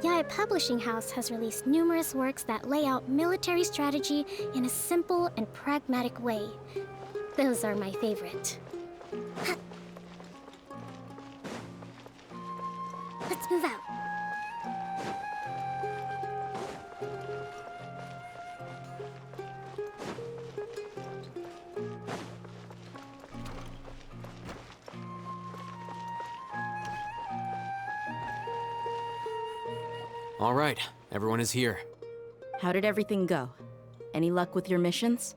Yai Publishing House has released numerous works that lay out military strategy in a simple and pragmatic way. Those are my favorite. Let's move out. All right, everyone is here. How did everything go? Any luck with your missions?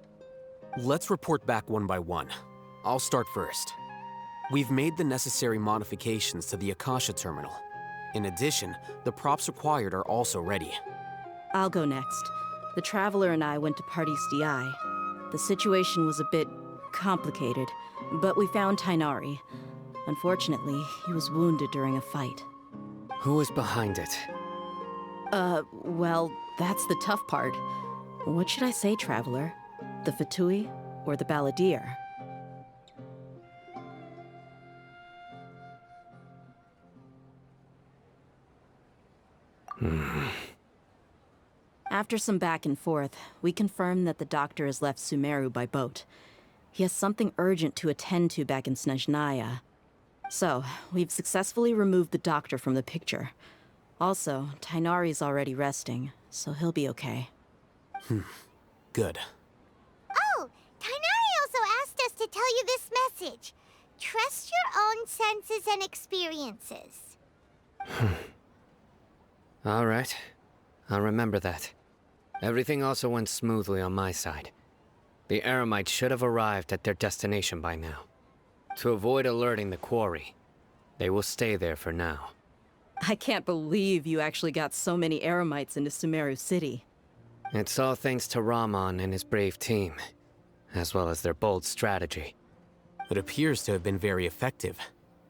Let's report back one by one. I'll start first. We've made the necessary modifications to the Akasha terminal. In addition, the props required are also ready. I'll go next. The Traveler and I went to Party's DI. The situation was a bit complicated, but we found Tainari. Unfortunately, he was wounded during a fight. Who is behind it? Well, that's the tough part. What should I say, Traveler? The Fatui or the Balladeer? After some back and forth, we confirmed that the doctor has left Sumero by boat. He has something urgent to attend to back in Snezhnaya. So, we've successfully removed the doctor from the picture. Also, Tainari's already resting, so he'll be okay. Good. Oh, Tainari also asked us to tell you this message. Trust your own senses and experiences. All right. I'll remember that. Everything also went smoothly on my side. The Eremites should have arrived at their destination by now. To avoid alerting the quarry, they will stay there for now. I can't believe you actually got so many Eremites into Sumeru City. It's all thanks to Rahman and his brave team, as well as their bold strategy. It appears to have been very effective.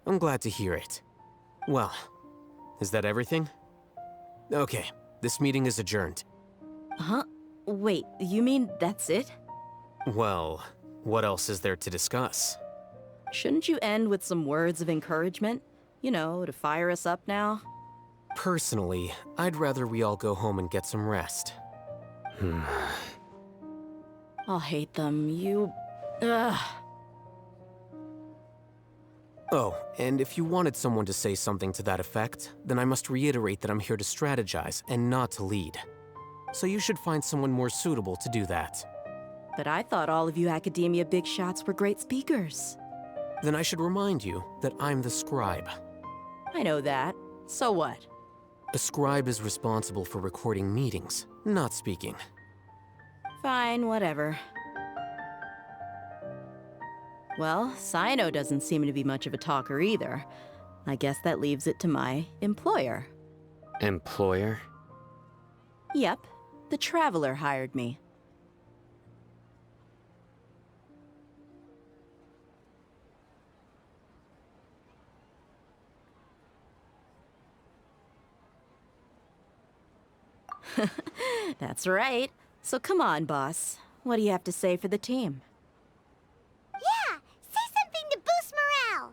I'm glad to hear it. Well, is that everything? Okay, this meeting is adjourned. Huh? Wait, you mean that's it? Well, what else is there to discuss? Shouldn't you end with some words of encouragement? You know, to fire us up now? Personally, I'd rather we all go home and get some rest. I'll hate them. Ugh. Oh, and if you wanted someone to say something to that effect, then I must reiterate that I'm here to strategize and not to lead. So you should find someone more suitable to do that. But I thought all of you academia big shots were great speakers. Then I should remind you that I'm the scribe. I know that. So what? A scribe is responsible for recording meetings, not speaking. Fine, whatever. Well, Sino doesn't seem to be much of a talker either. I guess that leaves it to my employer. Employer? Yep, the Traveler hired me. That's right. So come on, boss. What do you have to say for the team? Yeah, say something to boost morale.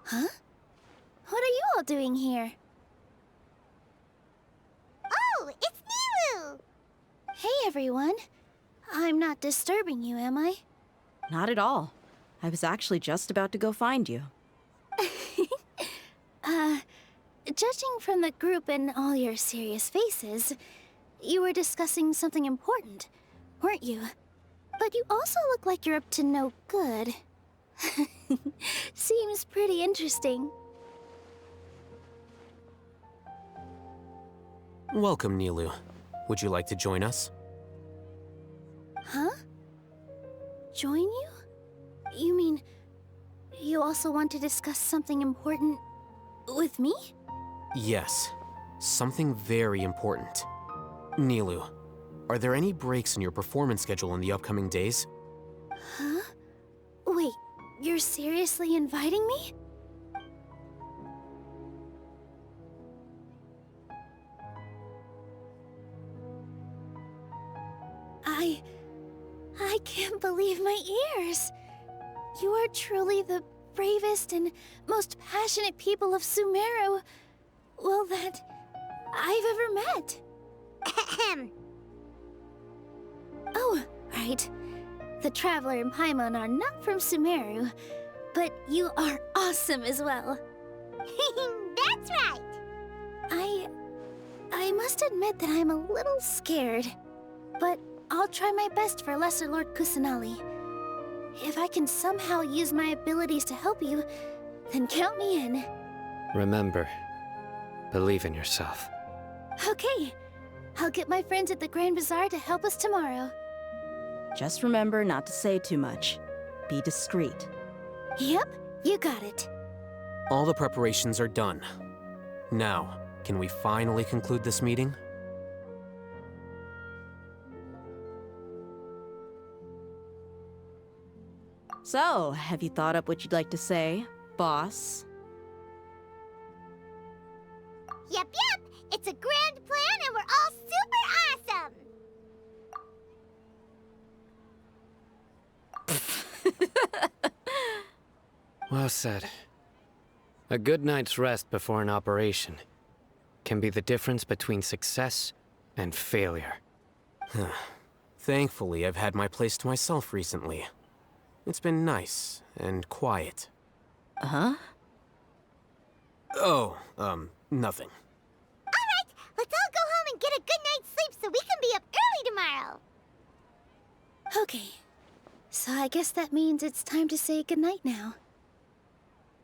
Huh? What are you all doing here? Oh, it's Niru! Hey, everyone. I'm not disturbing you, am I? Not at all. I was actually just about to go find you. Judging from the group and all your serious faces, you were discussing something important, weren't you? But you also look like you're up to no good. Seems pretty interesting. Welcome, Nilu. Would you like to join us? Huh? Join you? You mean you also want to discuss something important with me? Yes, something very important. Nilu, are there any breaks in your performance schedule in the upcoming days? Huh? Wait, you're seriously inviting me? I can't believe my ears. You are truly the bravest and most passionate people of Sumeru, well, that I've ever met. Ahem. Oh, right. The Traveler and Paimon are not from Sumeru, but you are awesome as well. That's right. I must admit that I'm a little scared, but I'll try my best for Lesser Lord Kusanali. If I can somehow use my abilities to help you, then count me in. Remember, believe in yourself. Okay, I'll get my friends at the Grand Bazaar to help us tomorrow. Just remember not to say too much. Be discreet. Yep, you got it. All the preparations are done. Now, can we finally conclude this meeting? So, have you thought up what you'd like to say, boss? Yep. It's a grand plan and we're all super awesome. Well said. A good night's rest before an operation can be the difference between success and failure. Thankfully, I've had my place to myself recently. It's been nice and quiet. Huh? Oh, nothing. Alright, let's all go home and get a good night's sleep so we can be up early tomorrow. Okay, so I guess that means it's time to say goodnight now.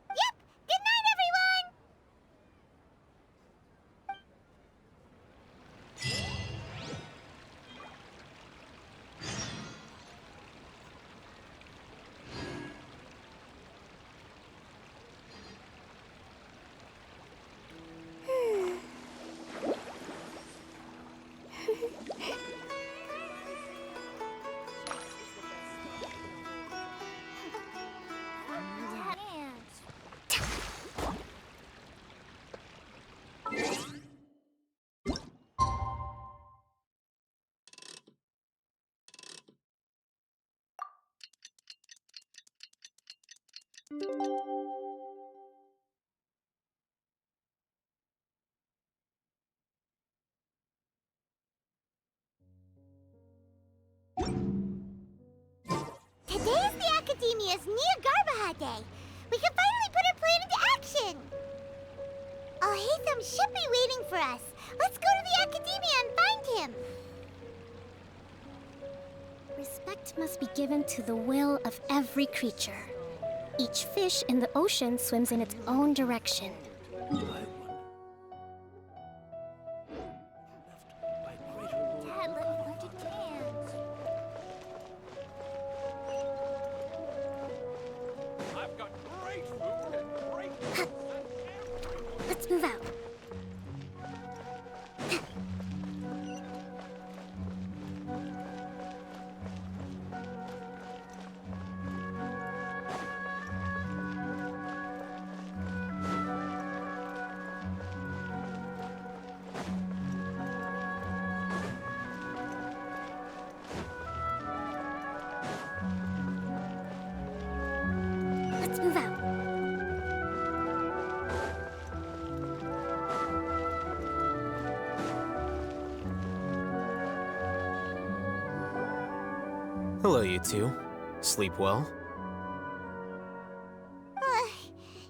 Yep, good night everyone! Today is the Academia's Nyagarbha Day. We can finally put our plan into action. Alhaitham should be waiting for us. Let's go to the Academia and find him. Respect must be given to the will of every creature. Each fish in the ocean swims in its own direction. Dad, let me lift a can. I've got great food and great Let's move out. Let's move out. Hello, you two. Sleep well?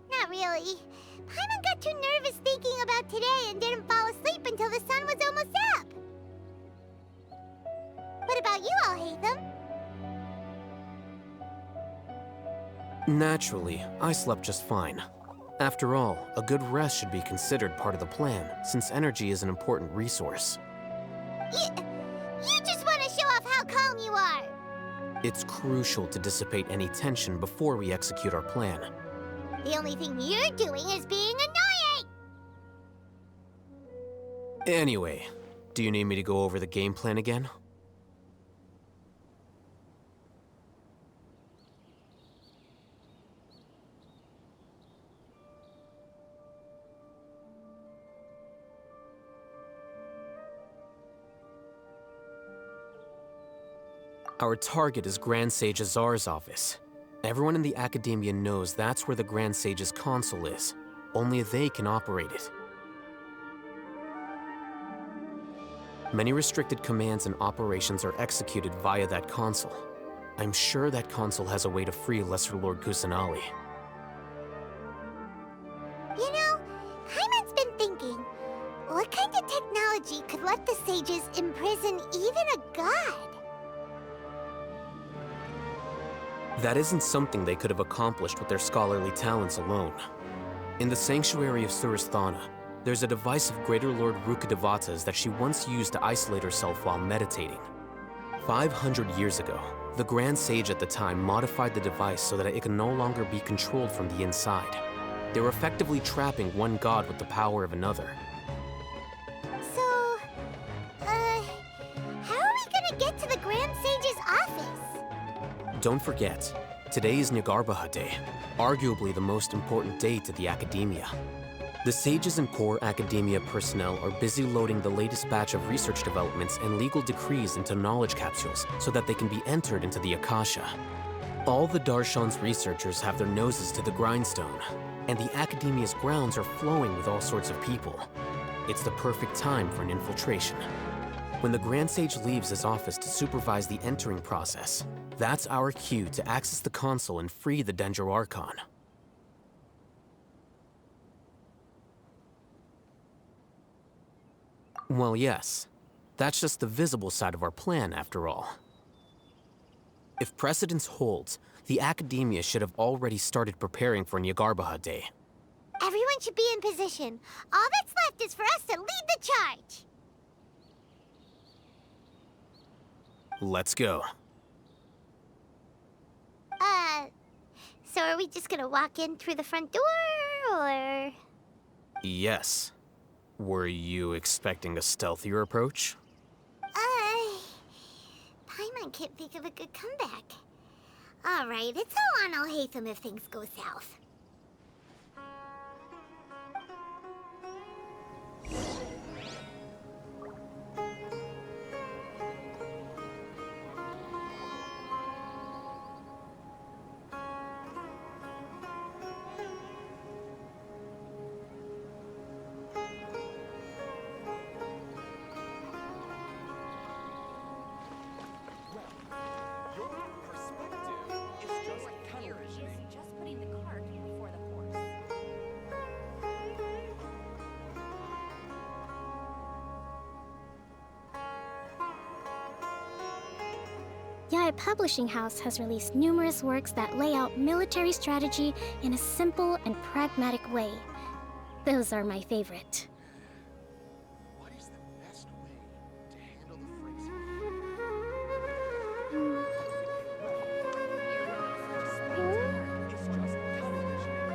Not really. Paimon got too nervous thinking about today and didn't fall asleep until the sun was almost up. What about you, Alhaitham? Naturally, I slept just fine. After all, a good rest should be considered part of the plan, since energy is an important resource. You just want to show off how calm you are! It's crucial to dissipate any tension before we execute our plan. The only thing you're doing is being annoying! Anyway, do you need me to go over the game plan again? Our target is Grand Sage Azar's office. Everyone in the Academia knows that's where the Grand Sage's console is. Only they can operate it. Many restricted commands and operations are executed via that console. I'm sure that console has a way to free Lesser Lord Kusanali. You know, Hyman's been thinking, what kind of technology could let the sages imprison even a god? That isn't something they could have accomplished with their scholarly talents alone. In the sanctuary of Surasthana, there's a device of Greater Lord Rukadevata's that she once used to isolate herself while meditating. 500 years ago, the Grand Sage at the time modified the device so that it could no longer be controlled from the inside. They were effectively trapping one god with the power of another. So, how are we gonna get to the Grand Sage's office? Don't forget, today is Nyagarbha Day, arguably the most important day to the Academia. The sages and core Academia personnel are busy loading the latest batch of research developments and legal decrees into knowledge capsules so that they can be entered into the Akasha. All the Darshan's researchers have their noses to the grindstone, and the Academia's grounds are flowing with all sorts of people. It's the perfect time for an infiltration. When the Grand Sage leaves his office to supervise the entering process, that's our cue to access the console and free the Danger Archon. Well, yes. That's just the visible side of our plan, after all. If precedence holds, the Academia should have already started preparing for Nyagarbha Day. Everyone should be in position. All that's left is for us to lead the charge. Let's go. So are we just gonna walk in through the front door, or...? Yes. Were you expecting a stealthier approach? Paimon can't think of a good comeback. Alright, it's all on Al-Haytham if things go south. Yaya Publishing House has released numerous works that lay out military strategy in a simple and pragmatic way. Those are my favorite. What is the best way to handle the phrase? It's just television.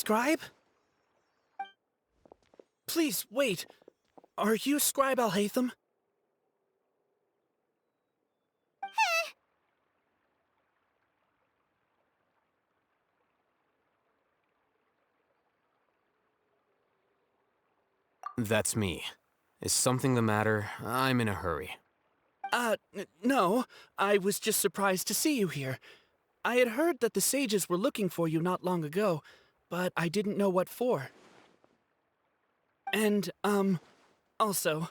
Scribe? Please, wait. Are you Scribe Alhaitham? That's me. Is something the matter? I'm in a hurry. No. I was just surprised to see you here. I had heard that the sages were looking for you not long ago, but I didn't know what for. And, also,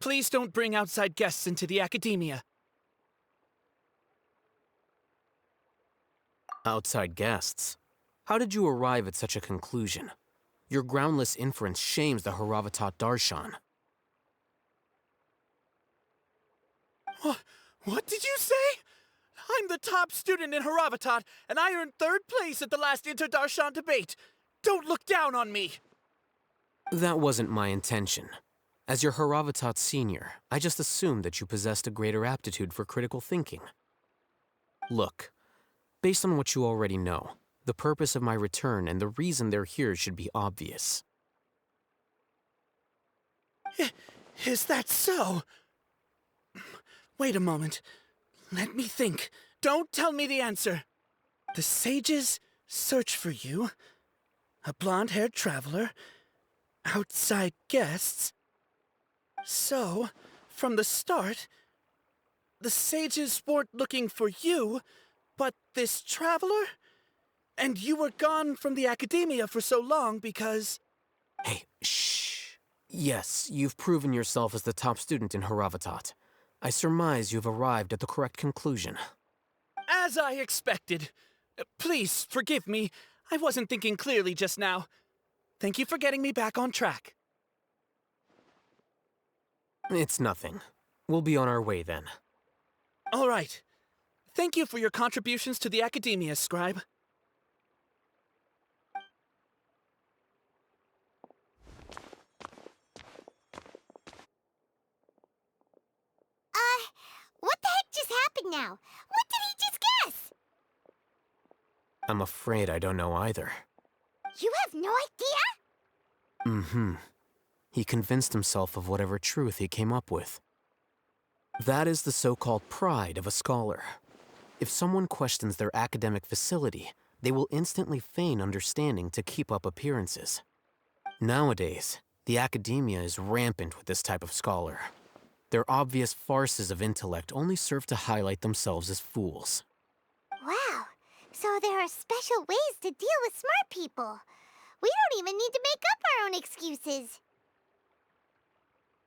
please don't bring outside guests into the academia. Outside guests? How did you arrive at such a conclusion? Your groundless inference shames the Haravatat Darshan. What did you say? I'm the top student in Haravatat, and I earned 3rd place at the last Inter-Darshan debate. Don't look down on me! That wasn't my intention. As your Haravatat senior, I just assumed that you possessed a greater aptitude for critical thinking. Look, based on what you already know, the purpose of my return and the reason they're here should be obvious. Is that so? Wait a moment. Let me think. Don't tell me the answer. The sages search for you. A blonde-haired traveler. Outside guests. So, from the start, the sages weren't looking for you, but this traveler? And you were gone from the academia for so long because... Hey, shh. Yes, you've proven yourself as the top student in Haravatat. I surmise you've arrived at the correct conclusion. As I expected. Please, forgive me. I wasn't thinking clearly just now. Thank you for getting me back on track. It's nothing. We'll be on our way then. All right. Thank you for your contributions to the academia, Scribe. What the heck just happened now? What did he just guess? I'm afraid I don't know either. You have no idea? Mm-hmm. He convinced himself of whatever truth he came up with. That is the so-called pride of a scholar. If someone questions their academic facility, they will instantly feign understanding to keep up appearances. Nowadays, the academia is rampant with this type of scholar. Their obvious farces of intellect only serve to highlight themselves as fools. Wow. So there are special ways to deal with smart people. We don't even need to make up our own excuses.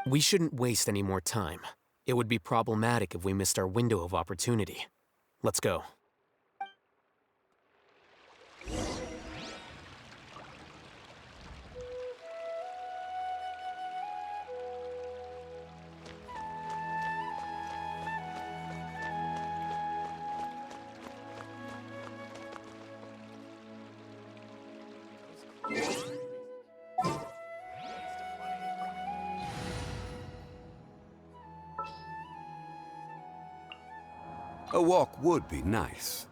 We shouldn't waste any more time. It would be problematic if we missed our window of opportunity. Let's go. A walk would be nice.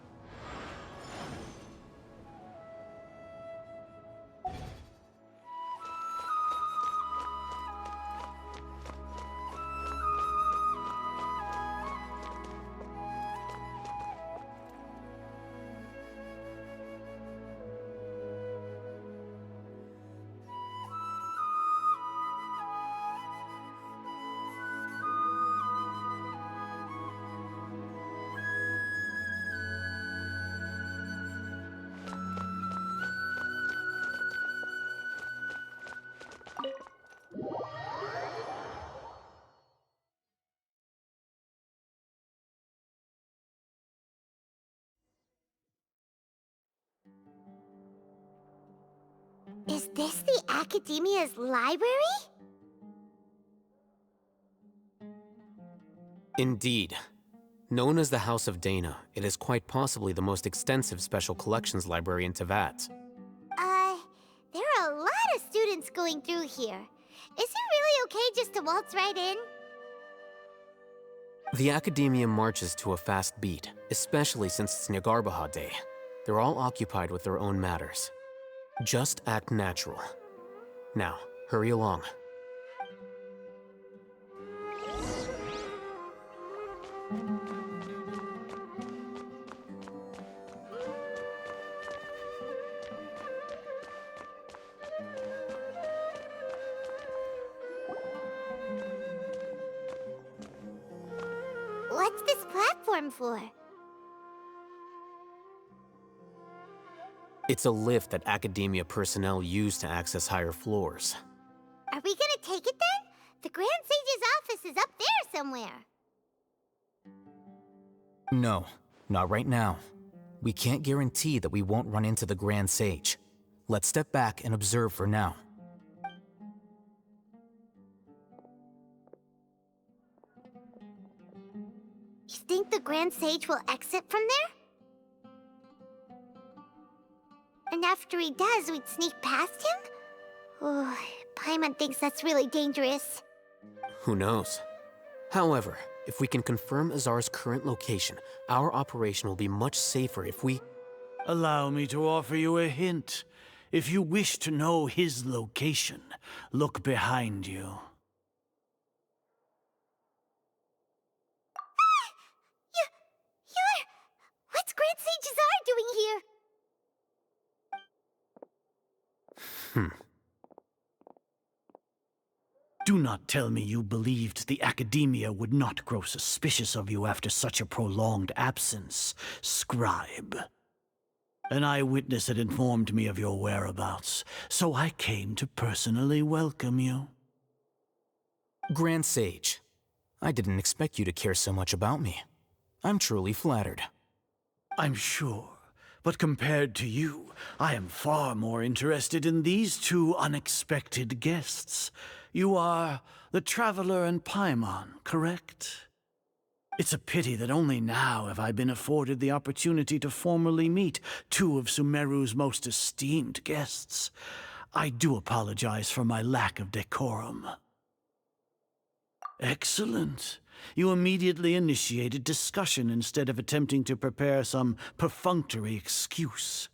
Is this the Academia's library? Indeed. Known as the House of Dana, it is quite possibly the most extensive special collections library in Teyvat. There are a lot of students going through here. Is it really okay just to waltz right in? The Academia marches to a fast beat, especially since it's Nyagarbha Day. They're all occupied with their own matters. Just act natural. Now, hurry along. What's this platform for? It's a lift that Academia personnel use to access higher floors. Are we gonna take it then? The Grand Sage's office is up there somewhere. No, not right now. We can't guarantee that we won't run into the Grand Sage. Let's step back and observe for now. You think the Grand Sage will exit from there? And after he does, we'd sneak past him? Oh, Paimon thinks that's really dangerous. Who knows? However, if we can confirm Azar's current location, our operation will be much safer if we... Allow me to offer you a hint. If you wish to know his location, look behind you. What's Grand Sage Azar doing here? Do not tell me you believed the Academia would not grow suspicious of you after such a prolonged absence, scribe. An eyewitness had informed me of your whereabouts, so I came to personally welcome you. Grand Sage, I didn't expect you to care so much about me. I'm truly flattered. I'm sure, but compared to you, I am far more interested in these two unexpected guests. You are the Traveler and Paimon, correct? It's a pity that only now have I been afforded the opportunity to formally meet two of Sumeru's most esteemed guests. I do apologize for my lack of decorum. Excellent. You immediately initiated discussion instead of attempting to prepare some perfunctory excuse.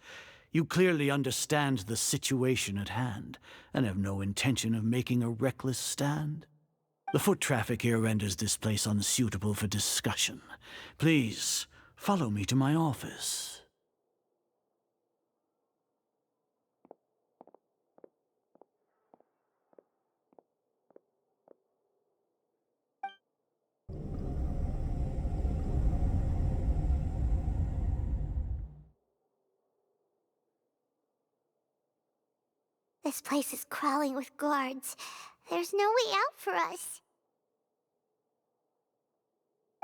You clearly understand the situation at hand, and have no intention of making a reckless stand. The foot traffic here renders this place unsuitable for discussion. Please, follow me to my office. This place is crawling with guards. There's no way out for us.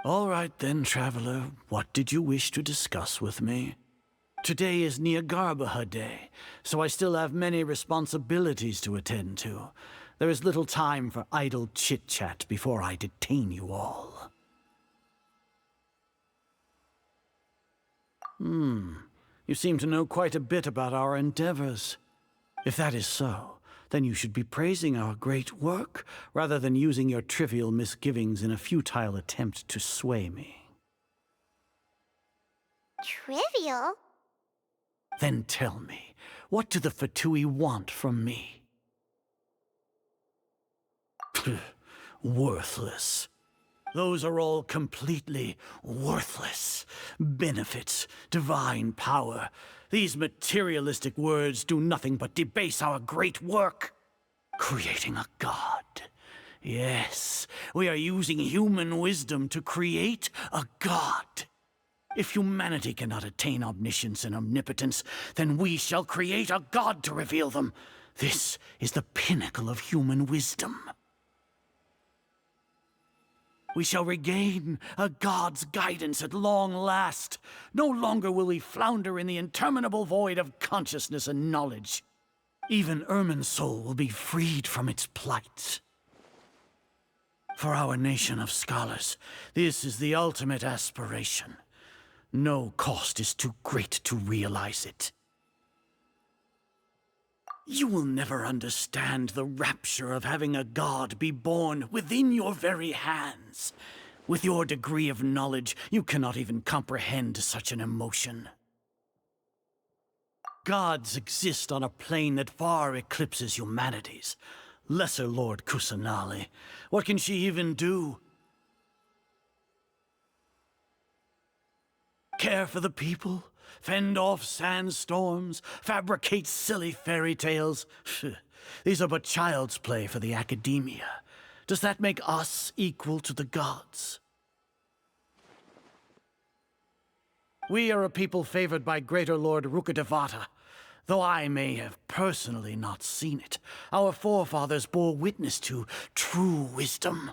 All right then, Traveler. What did you wish to discuss with me? Today is Nyagarbha Day, so I still have many responsibilities to attend to. There is little time for idle chit-chat before I detain you all. You seem to know quite a bit about our endeavors. If that is so, then you should be praising our great work, rather than using your trivial misgivings in a futile attempt to sway me. Trivial? Then tell me, what do the Fatui want from me? Worthless. Those are all completely worthless. Benefits, divine power. These materialistic words do nothing but debase our great work. Creating a god. Yes, we are using human wisdom to create a god. If humanity cannot attain omniscience and omnipotence, then we shall create a god to reveal them. This is the pinnacle of human wisdom. We shall regain a god's guidance at long last. No longer will we flounder in the interminable void of consciousness and knowledge. Even Ermin's soul will be freed from its plight. For our nation of scholars, this is the ultimate aspiration. No cost is too great to realize it. You will never understand the rapture of having a god be born within your very hands. With your degree of knowledge, you cannot even comprehend such an emotion. gods exist on a plane that far eclipses humanity's. Lesser Lord Kusanali, what can she even do? Care for the people? Fend off sandstorms? Fabricate silly fairy tales? These are but child's play for the academia. Does that make us equal to the gods? We are a people favored by Greater Lord Rukadevata. Though I may have personally not seen it, our forefathers bore witness to true wisdom.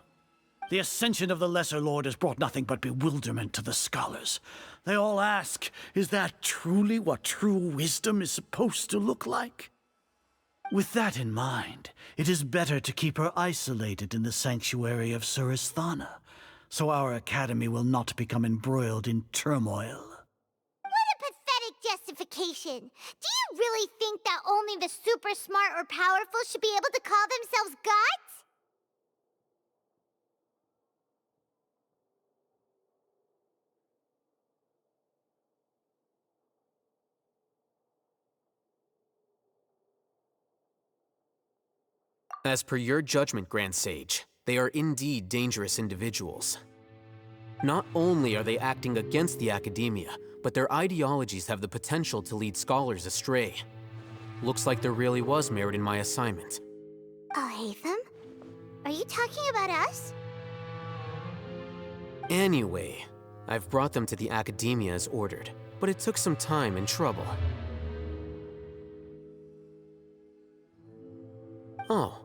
The ascension of the Lesser Lord has brought nothing but bewilderment to the scholars. They all ask, is that truly what true wisdom is supposed to look like? With that in mind, it is better to keep her isolated in the sanctuary of Suristhana, so our academy will not become embroiled in turmoil. Justification. Do you really think that only the super smart or powerful should be able to call themselves gods? As per your judgment, Grand Sage, they are indeed dangerous individuals. Not only are they acting against the academia, but their ideologies have the potential to lead scholars astray. Looks like there really was merit in my assignment. Oh, Hatham? Are you talking about us? Anyway, I've brought them to the academia as ordered, but it took some time and trouble. Oh,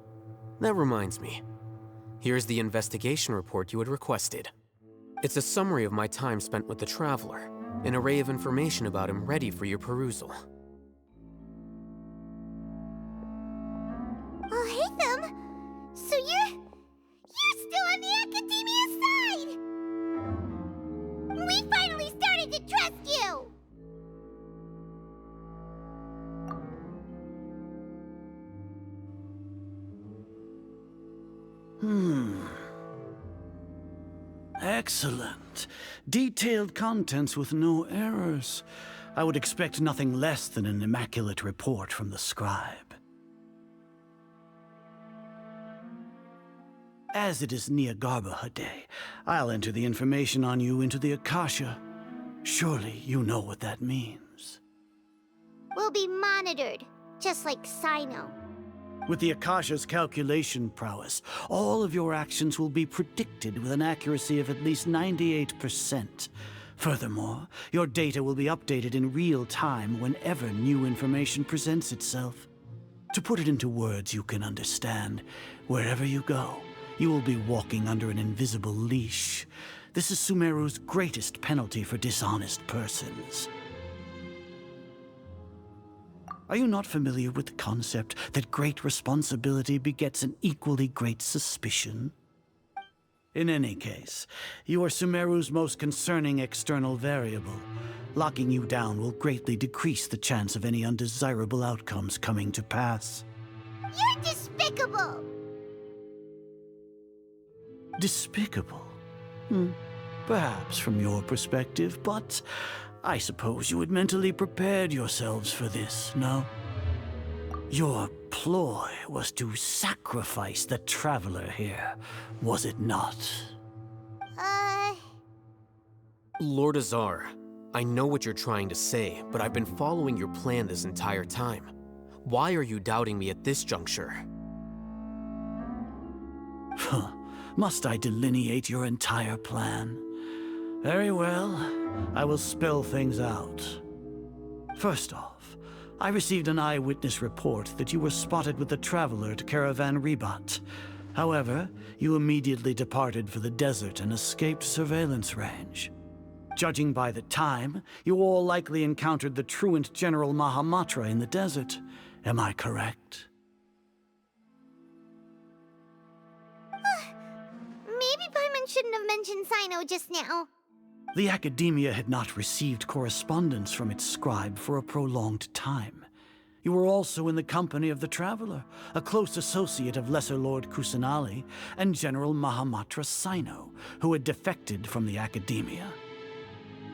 that reminds me. Here's the investigation report you had requested. It's a summary of my time spent with the Traveler, an array of information about him ready for your perusal. Oh, Hatham! So you're still on the academia side! We finally started to trust you! Excellent. Detailed contents with no errors. I would expect nothing less than an immaculate report from the scribe. As it is Nyagarbhha Day, I'll enter the information on you into the Akasha. Surely you know what that means. We'll be monitored, just like Sino. With the Akasha's calculation prowess, all of your actions will be predicted with an accuracy of at least 98%. Furthermore, your data will be updated in real time whenever new information presents itself. To put it into words you can understand, wherever you go, you will be walking under an invisible leash. This is Sumeru's greatest penalty for dishonest persons. Are you not familiar with the concept that great responsibility begets an equally great suspicion? In any case, you are Sumeru's most concerning external variable. Locking you down will greatly decrease the chance of any undesirable outcomes coming to pass. You're despicable! Despicable? Perhaps from your perspective, but I suppose you had mentally prepared yourselves for this, no? Your ploy was to sacrifice the Traveler here, was it not? Lord Azar, I know what you're trying to say, but I've been following your plan this entire time. Why are you doubting me at this juncture? Must I delineate your entire plan? Very well, I will spell things out. First off, I received an eyewitness report that you were spotted with the Traveler at Caravan Ribat. However, you immediately departed for the desert and escaped surveillance range. Judging by the time, you all likely encountered the truant General Mahamatra in the desert. Am I correct? Maybe Paimon shouldn't have mentioned Sino just now. The Academia had not received correspondence from its scribe for a prolonged time. You were also in the company of the Traveler, a close associate of Lesser Lord Kusanali and General Mahamatra Sino, who had defected from the Academia.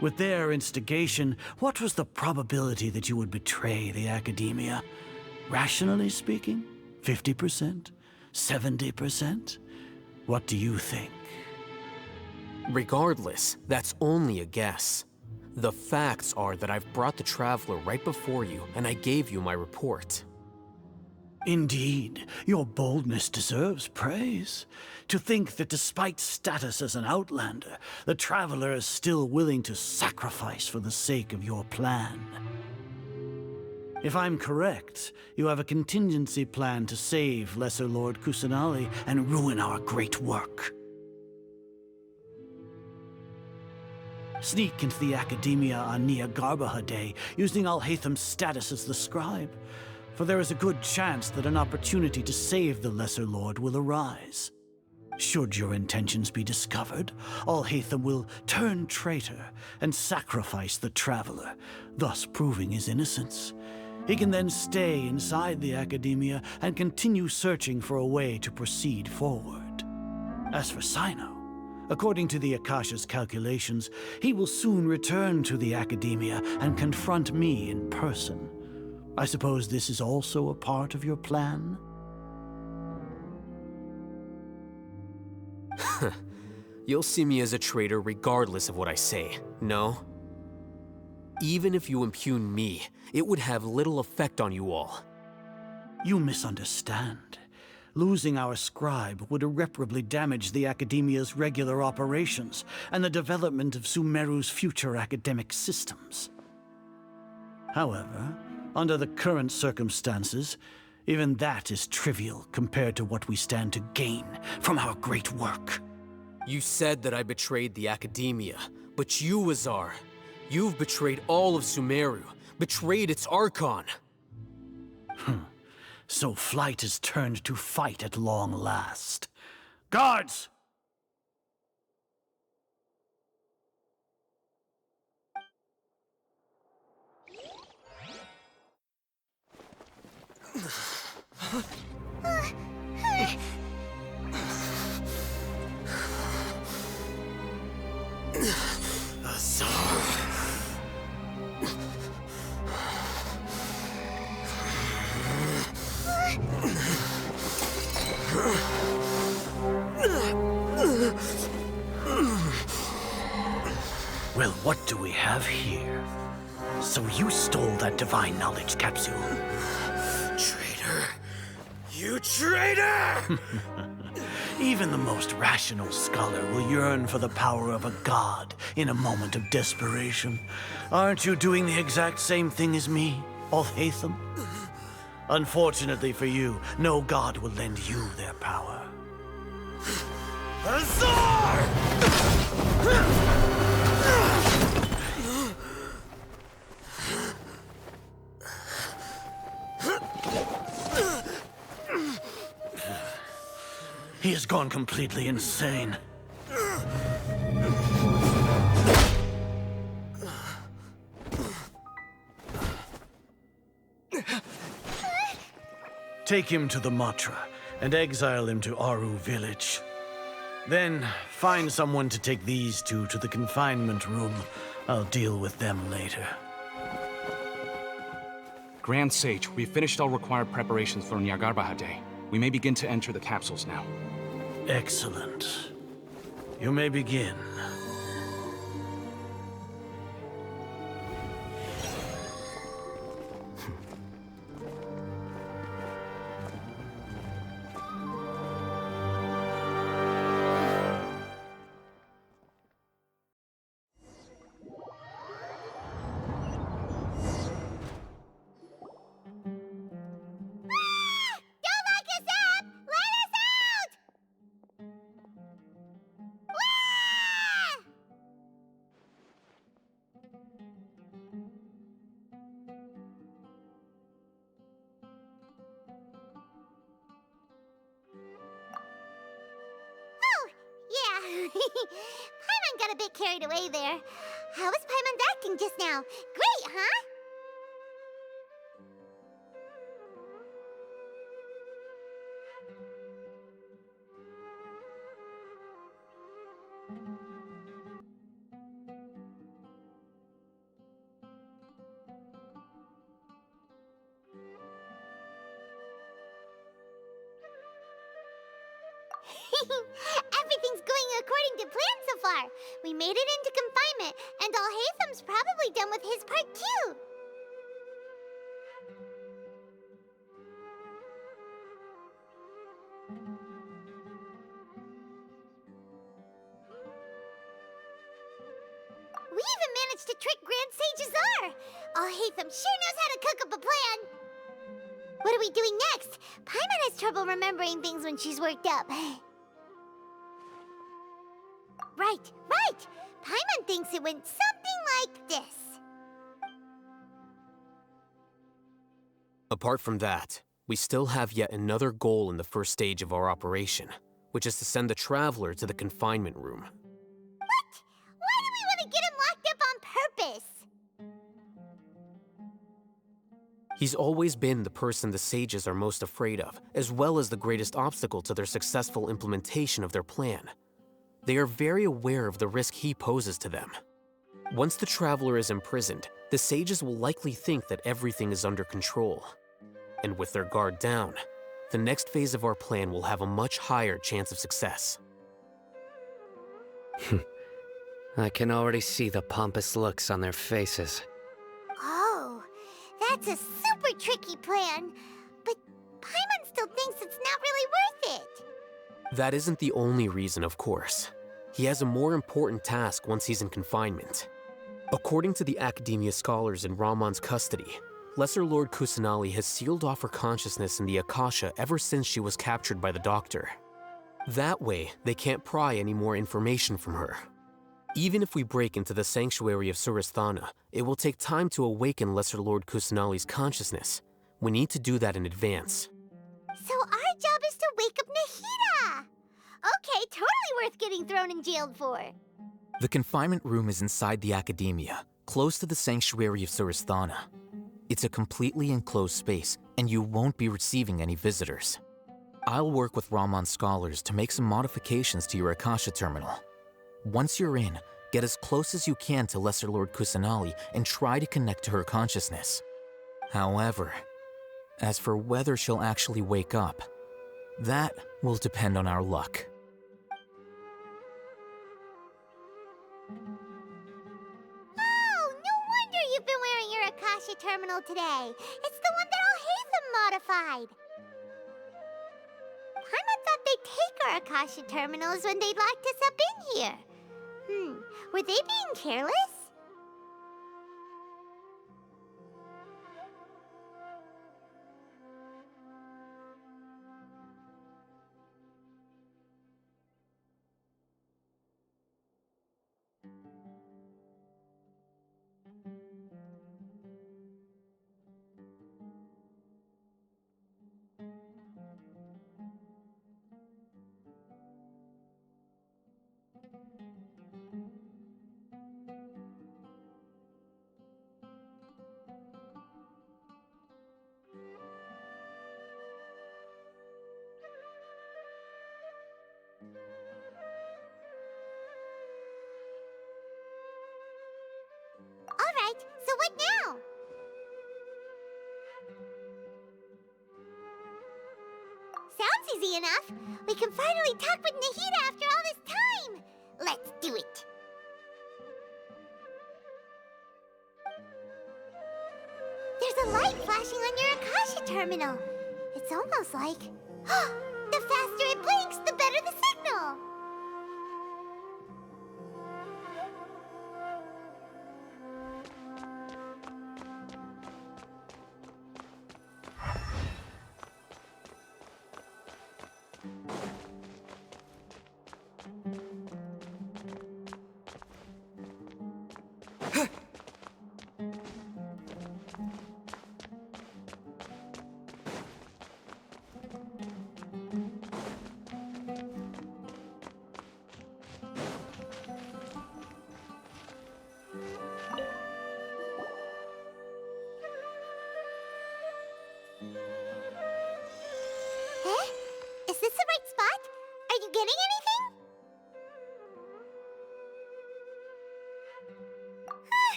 With their instigation, what was the probability that you would betray the Academia? Rationally speaking, 50%? 70%? What do you think? Regardless, that's only a guess. The facts are that I've brought the Traveler right before you, and I gave you my report. Indeed, your boldness deserves praise. To think that despite status as an outlander, the Traveler is still willing to sacrifice for the sake of your plan. If I'm correct, you have a contingency plan to save Lesser Lord Kusanali and ruin our great work. Sneak into the Academia on Nyagarbhha Day, using Alhaitham's status as the scribe, for there is a good chance that an opportunity to save the Lesser Lord will arise. Should your intentions be discovered, Alhaitham will turn traitor and sacrifice the Traveler, thus proving his innocence. He can then stay inside the Academia and continue searching for a way to proceed forward. As for Sino, according to the Akasha's calculations, he will soon return to the Academia and confront me in person. I suppose this is also a part of your plan? You'll see me as a traitor regardless of what I say, no? Even if you impugn me, it would have little effect on you all. You misunderstand. Losing our scribe would irreparably damage the Academia's regular operations and the development of Sumeru's future academic systems. However, under the current circumstances, even that is trivial compared to what we stand to gain from our great work. You said that I betrayed the Academia, but you, Azar, you've betrayed all of Sumeru, betrayed its Archon. So flight has turned to fight at long last. Guards! Well, what do we have here? So you stole that divine knowledge capsule. Traitor! You traitor! Even the most rational scholar will yearn for the power of a god in a moment of desperation. Aren't you doing the exact same thing as me, Alhaitham? Unfortunately for you, no god will lend you their power. Azar! He has gone completely insane. Take him to the Matra and exile him to Aru village. Then find someone to take these two to the confinement room. I'll deal with them later. Grand Sage, we've finished all required preparations for Nyagarbhha Day. We may begin to enter the capsules now. Excellent. You may begin. Paimon got a bit carried away there. How was Paimon's acting just now? Great, huh? Everything's going according to plan so far. We made it into confinement, and Alhaitham's probably done with his part too. We even managed to trick Grand Sage Azar! Alhaitham sure knows how to cook up a plan! What are we doing next? Paimon has trouble remembering things when she's worked up. Right! Paimon thinks it went something like this. Apart from that, we still have yet another goal in the first stage of our operation, which is to send the Traveler to the confinement room. What? Why do we want to get him locked up on purpose? He's always been the person the sages are most afraid of, as well as the greatest obstacle to their successful implementation of their plan. They are very aware of the risk he poses to them. Once the Traveler is imprisoned, the sages will likely think that everything is under control. And with their guard down, the next phase of our plan will have a much higher chance of success. I can already see the pompous looks on their faces. Oh, that's a super tricky plan. But Paimon still thinks it's not really worth it. That isn't the only reason, of course. He has a more important task once he's in confinement. According to the Academia scholars in Ramon's custody, Lesser Lord Kusanali has sealed off her consciousness in the Akasha ever since she was captured by the Doctor. That way, they can't pry any more information from her. Even if we break into the sanctuary of Surasthana, it will take time to awaken Lesser Lord Kusanali's consciousness. We need to do that in advance. So our job is to wake up Nahida! Okay, totally worth getting thrown in jail for. The confinement room is inside the Academia, close to the sanctuary of Surasthana. It's a completely enclosed space, and you won't be receiving any visitors. I'll work with Ramon's scholars to make some modifications to your Akasha terminal. Once you're in, get as close as you can to Lesser Lord Kusanali and try to connect to her consciousness. However, as for whether she'll actually wake up, that will depend on our luck. Oh, no wonder you've been wearing your Akasha terminal today. It's the one that Alhaitham modified. Paimon thought they'd take our Akasha terminals when they locked us up in here. Were they being careless? Alright, so what now? Sounds easy enough. We can finally talk with Nahida after all this time. Let's do it. There's a light flashing on your Akasha terminal. It's almost like... the faster it blinks, the better the signal.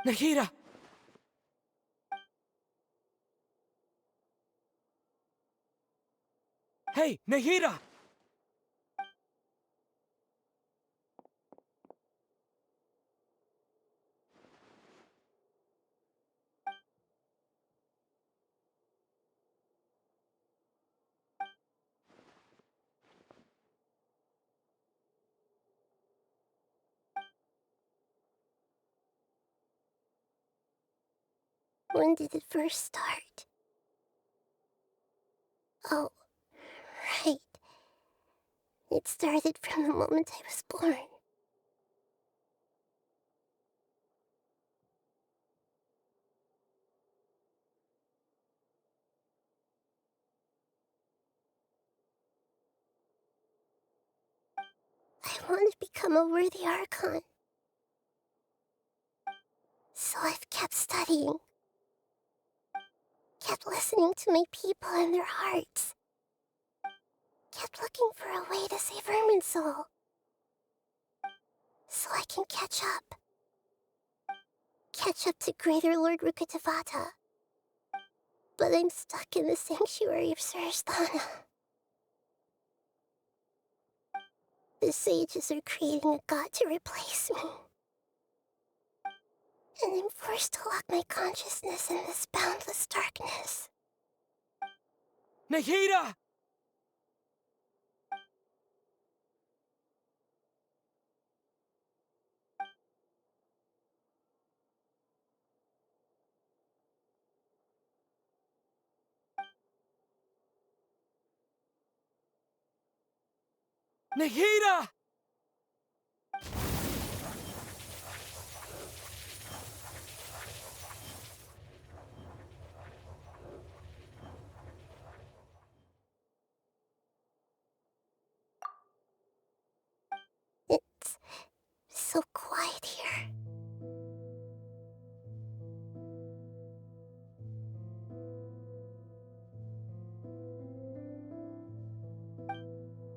Nahida! Hey, Nahida! When did it first start? Oh, right. It started from the moment I was born. I want to become a worthy Archon. So I've kept studying. Kept listening to my people and their hearts. Kept looking for a way to save Irminsul. So I can catch up. Catch up to Greater Lord Rukkhadevata. But I'm stuck in the sanctuary of Surasthana. The sages are creating a god to replace me. And I'm forced to lock my consciousness in this boundless darkness. Nahida! Nahida! It's so quiet here.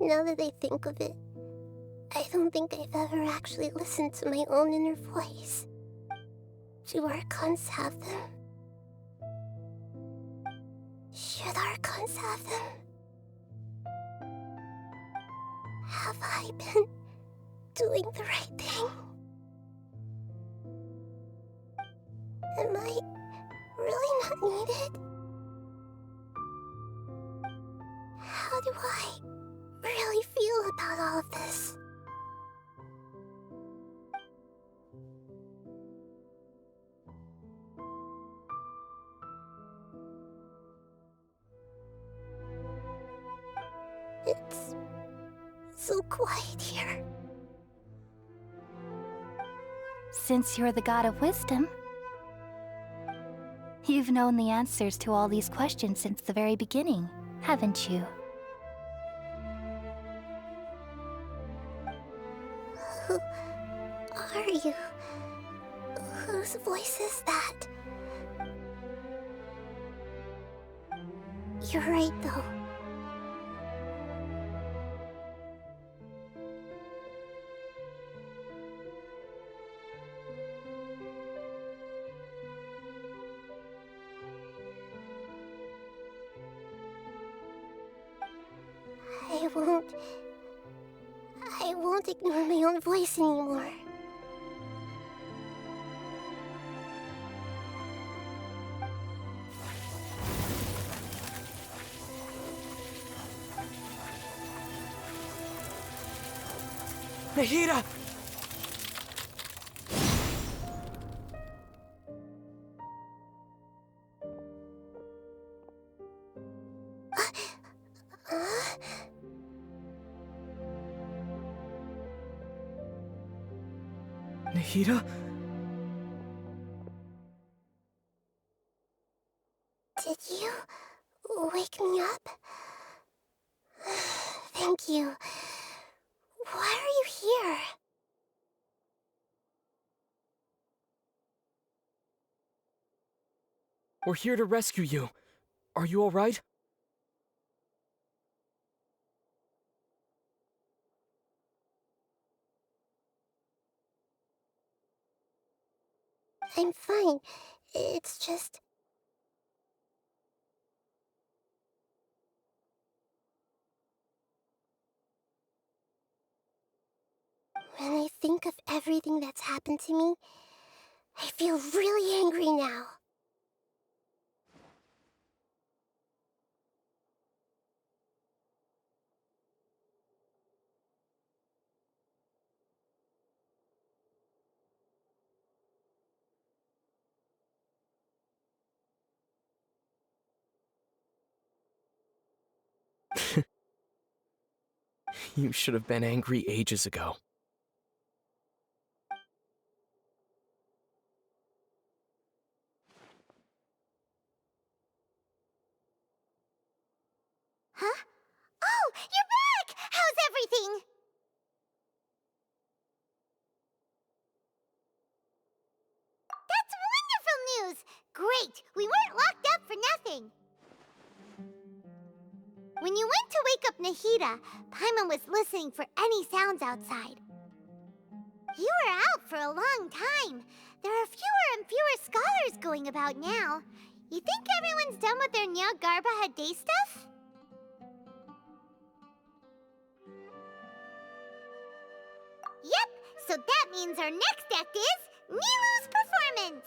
Now that I think of it, I don't think I've ever actually listened to my own inner voice. Do Archons have them? Should Archons have them? Have I been doing the right thing? Am I really not needed? How do I really feel about all of this? It's so quiet here. Since you're the god of wisdom, you've known the answers to all these questions since the very beginning, haven't you? Who are you? Whose voice is that? You're right, though. I won't ignore my own voice anymore. Nahida! Nahida? Did you wake me up? Thank you. Why are you here? We're here to rescue you. Are you all right? I'm fine. It's just... When I think of everything that's happened to me, I feel really angry now. You should have been angry ages ago. Huh? Oh, you're back! How's everything? That's wonderful news! Great! We weren't locked up for nothing. When you went to wake up Nahida, Paimon was listening for any sounds outside. You were out for a long time. There are fewer and fewer scholars going about now. You think everyone's done with their Nyagarbha Day stuff? Yep, so that means our next act is Nilu's performance!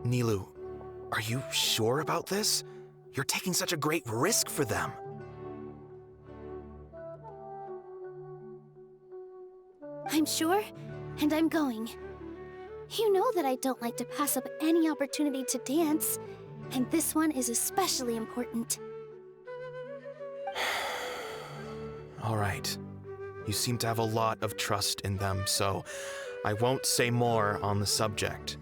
Nilu, are you sure about this? You're taking such a great risk for them. I'm sure, and I'm going. You know that I don't like to pass up any opportunity to dance, and this one is especially important. All right. You seem to have a lot of trust in them, so I won't say more on the subject.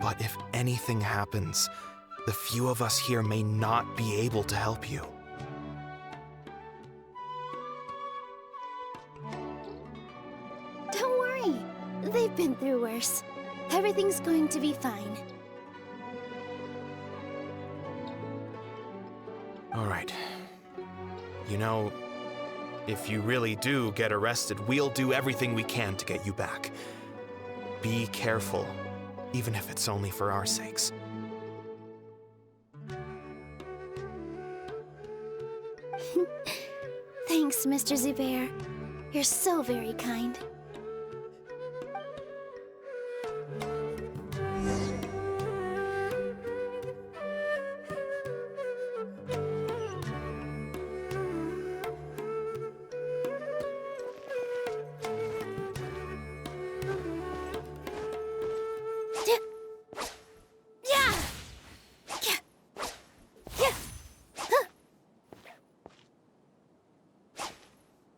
But if anything happens, the few of us here may not be able to help you. Don't worry. They've been through worse. Everything's going to be fine. All right. You know, if you really do get arrested, we'll do everything we can to get you back. Be careful, even if it's only for our sakes. Thanks, Mr. Zubair. You're so very kind.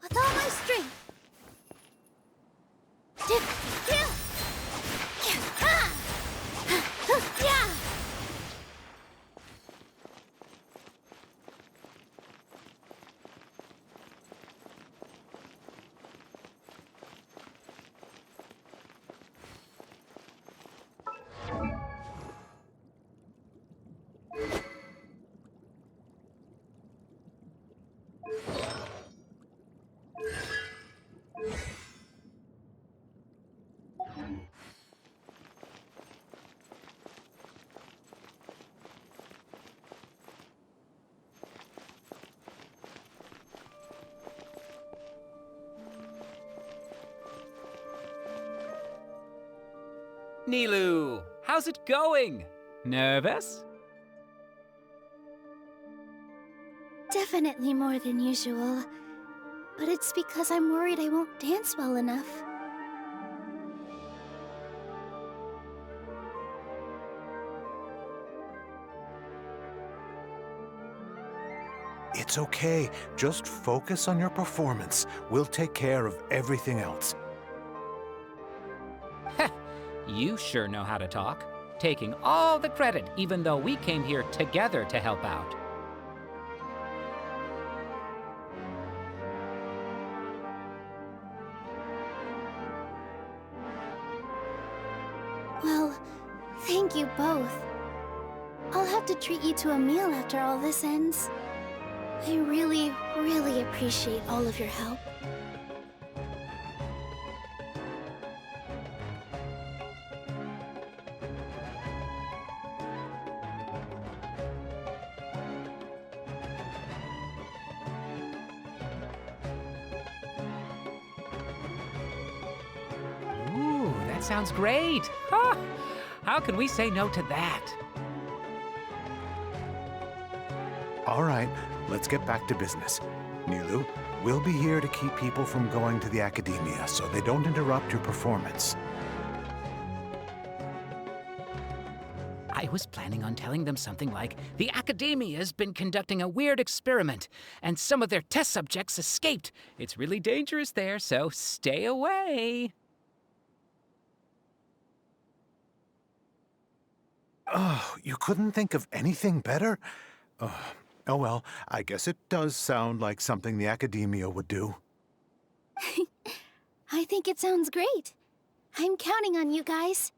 With all my strength. Nilu, how's it going? Nervous? Definitely more than usual. but it's because I'm worried I won't dance well enough. It's okay. Just focus on your performance. We'll take care of everything else. You sure know how to talk. Taking all the credit, even though we came here together to help out. Well, thank you both. I'll have to treat you to a meal after all this ends. I really, really appreciate all of your help. Ooh, that sounds great. Ah, how can we say no to that? All right, let's get back to business. Nilu, we'll be here to keep people from going to the academia so they don't interrupt your performance. I was planning on telling them something like, the Academia's been conducting a weird experiment, and some of their test subjects escaped. It's really dangerous there, so stay away. Oh, you couldn't think of anything better? Oh well, I guess it does sound like something the Academia would do. I think it sounds great. I'm counting on you guys.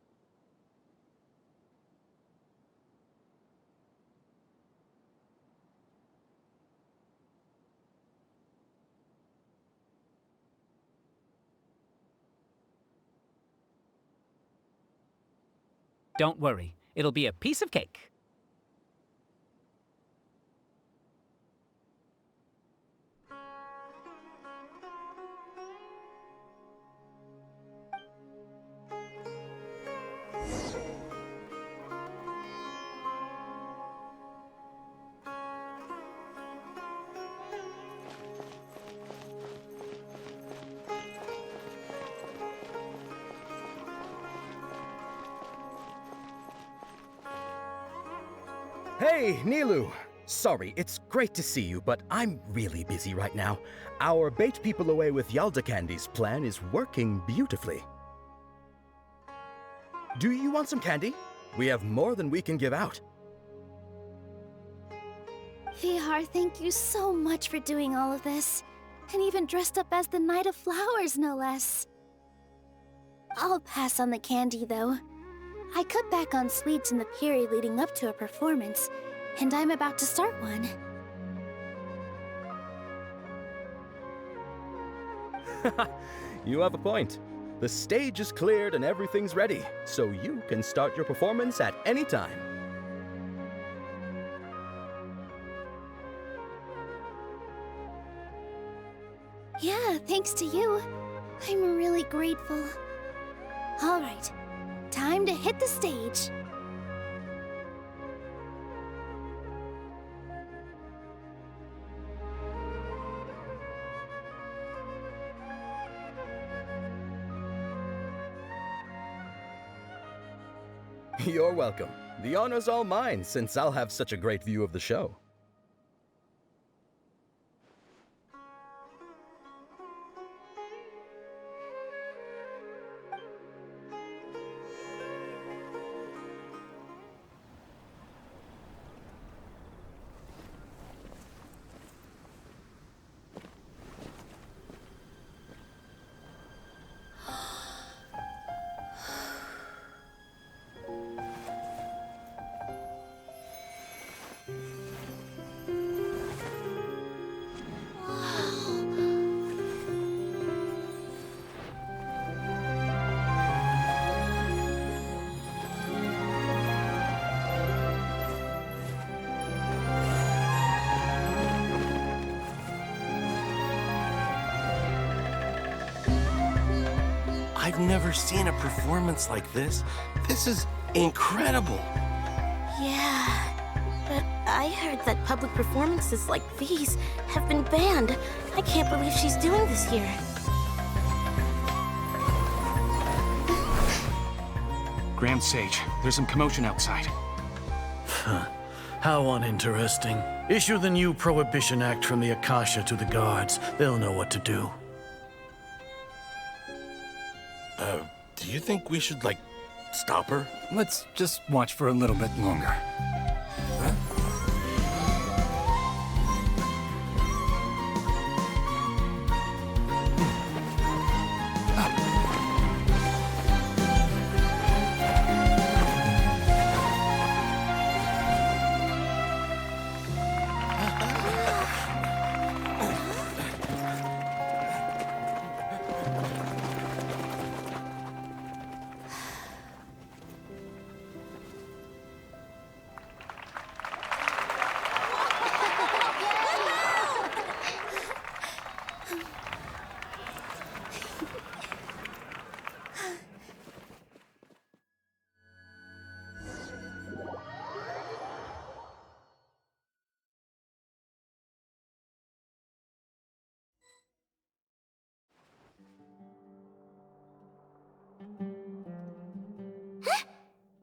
Don't worry, it'll be a piece of cake. Hey, Nilu! Sorry, it's great to see you, but I'm really busy right now. Our Bait People Away with Yalda Candies plan is working beautifully. Do you want some candy? We have more than we can give out. Vihar, thank you so much for doing all of this. And even dressed up as the Knight of Flowers, no less. I'll pass on the candy, though. I cut back on sweets in the period leading up to a performance, and I'm about to start one. You have a point. The stage is cleared and everything's ready, so you can start your performance at any time. Yeah, thanks to you. I'm really grateful. All right, time to hit the stage. You're welcome. The honor's all mine, since I'll have such a great view of the show. I've never seen a performance like this. This is incredible. Yeah, But I heard that public performances like these have been banned. I can't believe she's doing this here. Grand Sage, there's some commotion outside. How uninteresting. Issue the new Prohibition Act from the Akasha to the guards. They'll know what to do. Do you think we should, like, stop her? Let's just watch for a little bit longer.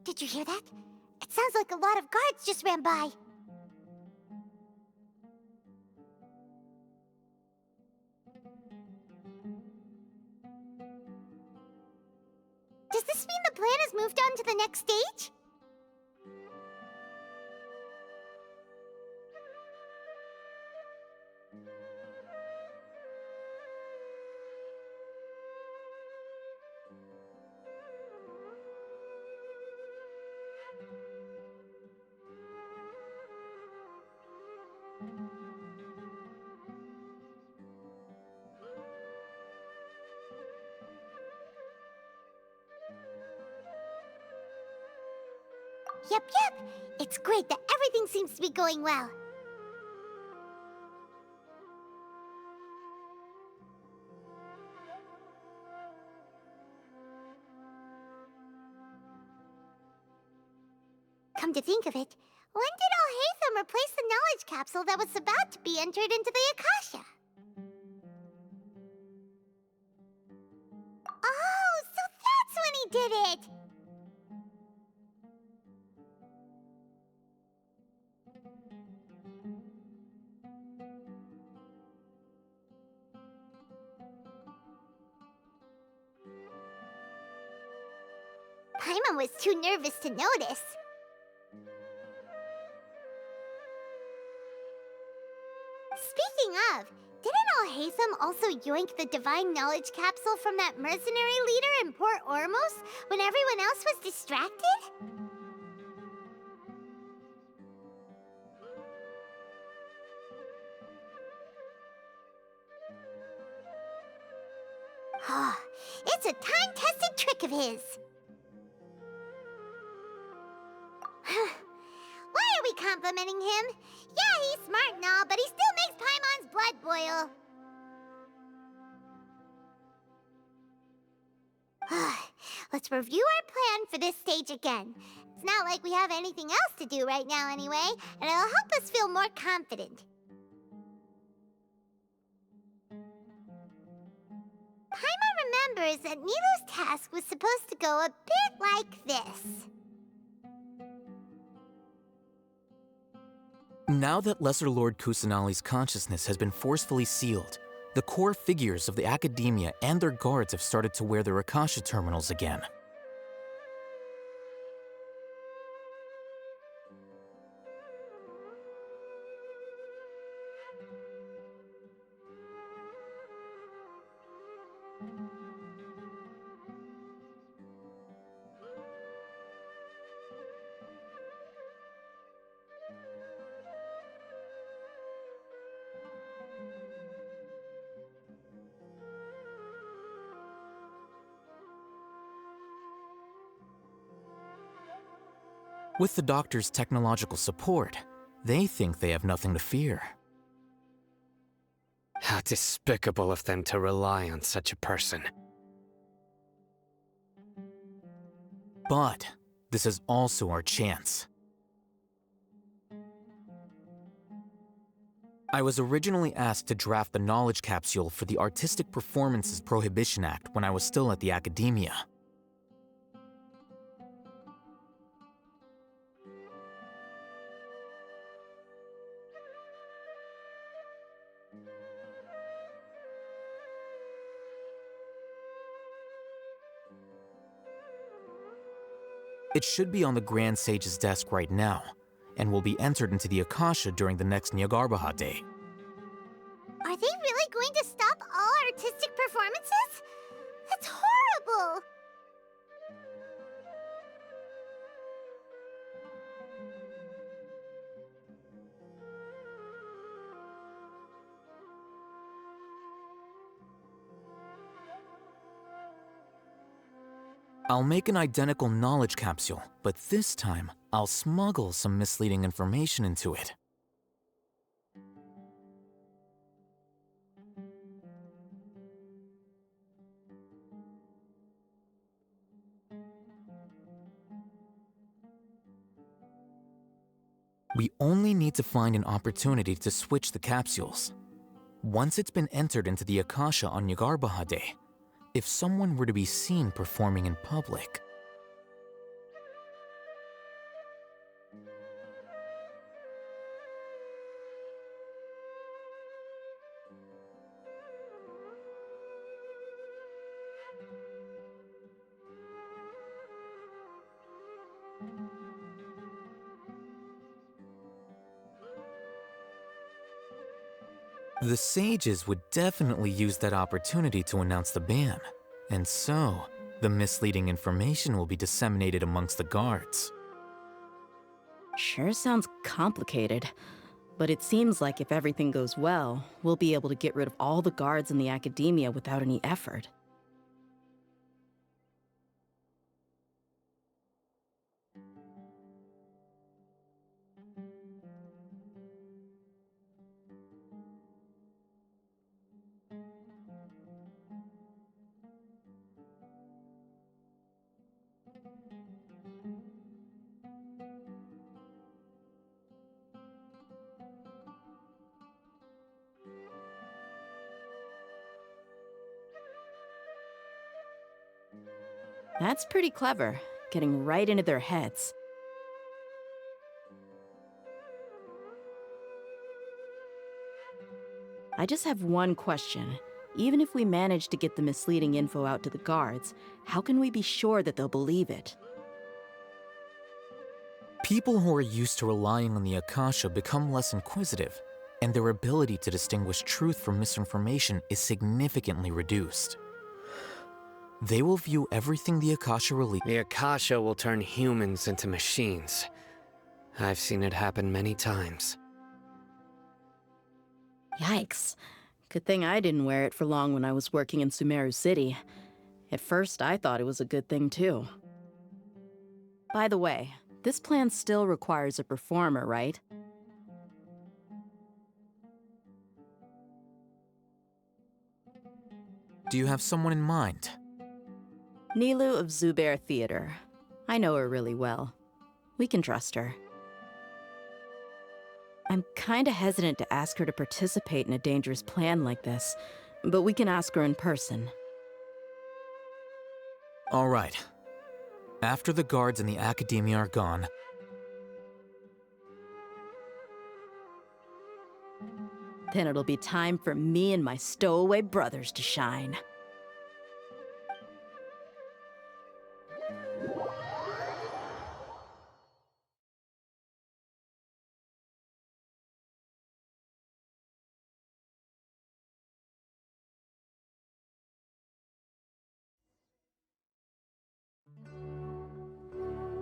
Did you hear that? It sounds like a lot of guards just ran by. Does this mean the plan has moved on to the next stage? Yep. It's great that everything seems to be going well. Come to think of it, when did Alhaitham replace the knowledge capsule that was about to be entered into the Akasha? Oh, so that's when he did it! Paimon was too nervous to notice. Speaking of, didn't Alhaitham also yoink the divine knowledge capsule from that mercenary leader in Port Ormos when everyone else was distracted? It's a time-tested trick of his. Why are we complimenting him? Yeah, he's smart and all, but he still makes Paimon's blood boil. Let's review our plan for this stage again. It's not like we have anything else to do right now anyway, and it'll help us feel more confident. Paimon remembers that Nilou's task was supposed to go a bit like this. Now that Lesser Lord Kusanali's consciousness has been forcefully sealed, the core figures of the Academia and their guards have started to wear their Akasha terminals again. With the Doctor's technological support, they think they have nothing to fear. How despicable of them to rely on such a person. But this is also our chance. I was originally asked to draft the knowledge capsule for the Artistic Performances Prohibition Act when I was still at the Academia. It should be on the Grand Sage's desk right now, and will be entered into the Akasha during the next Nyagarbha Day. Are they really going to stop all artistic performances? That's horrible! I'll make an identical knowledge capsule, but this time, I'll smuggle some misleading information into it. We only need to find an opportunity to switch the capsules. Once it's been entered into the Akasha on Nyagarbha Day, if someone were to be seen performing in public, the sages would definitely use that opportunity to announce the ban, and so the misleading information will be disseminated amongst the guards. Sure sounds complicated, but it seems like if everything goes well, we'll be able to get rid of all the guards in the Academia without any effort. That's pretty clever, getting right into their heads. I just have one question. Even if we manage to get the misleading info out to the guards, how can we be sure that they'll believe it? People who are used to relying on the Akasha become less inquisitive, and their ability to distinguish truth from misinformation is significantly reduced. They will view everything the Akasha releases. The Akasha will turn humans into machines. I've seen it happen many times. Yikes. Good thing I didn't wear it for long when I was working in Sumero City. At first, I thought it was a good thing too. By the way, this plan still requires a performer, right? Do you have someone in mind? Nilu of Zubair Theater. I know her really well. We can trust her. I'm kinda hesitant to ask her to participate in a dangerous plan like this, but we can ask her in person. All right. After the guards in the Academia are gone, then it'll be time for me and my stowaway brothers to shine.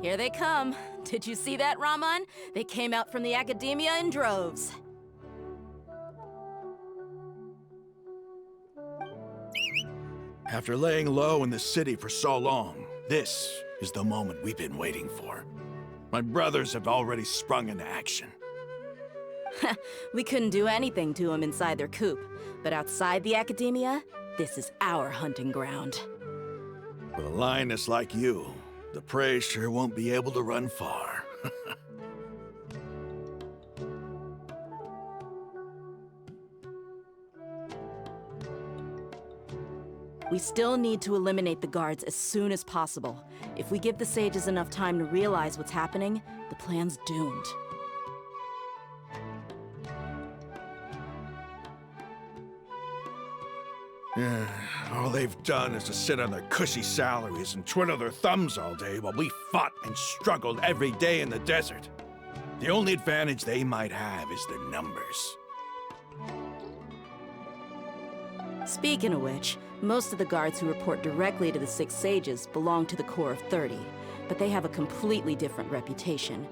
Here they come. Did you see that, Raman? They came out from the Academia in droves. After laying low in the city for so long, this is the moment we've been waiting for. My brothers have already sprung into action. We couldn't do anything to them inside their coop, but outside the Academia, this is our hunting ground. With a lioness like you, the prey sure won't be able to run far. We still need to eliminate the guards as soon as possible. If we give the sages enough time to realize what's happening, the plan's doomed. All they've done is to sit on their cushy salaries and twiddle their thumbs all day while we fought and struggled every day in the desert. The only advantage they might have is their numbers. Speaking of which, most of the guards who report directly to the 6 sages belong to the Corps of 30, but they have a completely different reputation.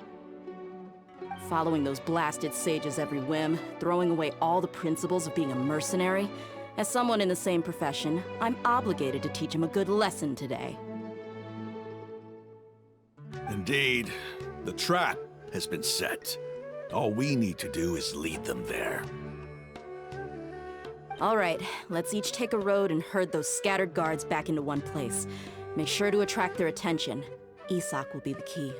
Following those blasted sages every whim, throwing away all the principles of being a mercenary. As someone in the same profession, I'm obligated to teach them a good lesson today. Indeed, the trap has been set. All we need to do is lead them there. All right, let's each take a road and herd those scattered guards back into one place. Make sure to attract their attention. Isak will be the key.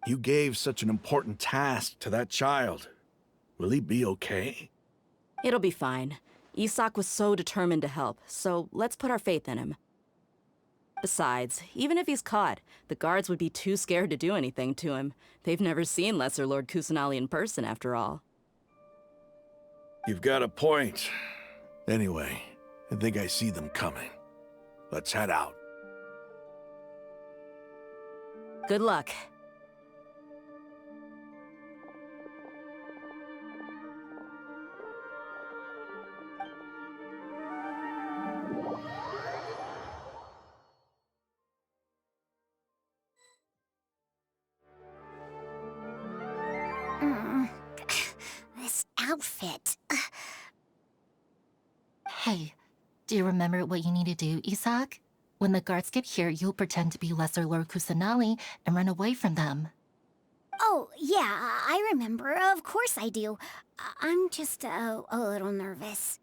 You gave such an important task to that child. Will he be okay? It'll be fine. Isak was so determined to help, so let's put our faith in him. Besides, even if he's caught, the guards would be too scared to do anything to him. They've never seen Lesser Lord Kusanali in person, after all. You've got a point. Anyway, I think I see them coming. Let's head out. Good luck. This outfit. Hey, do you remember what you need to do, Isak? When the guards get here, you'll pretend to be Lesser Lord Kusanali and run away from them. Oh, yeah, I remember. Of course I do. I'm just a little nervous.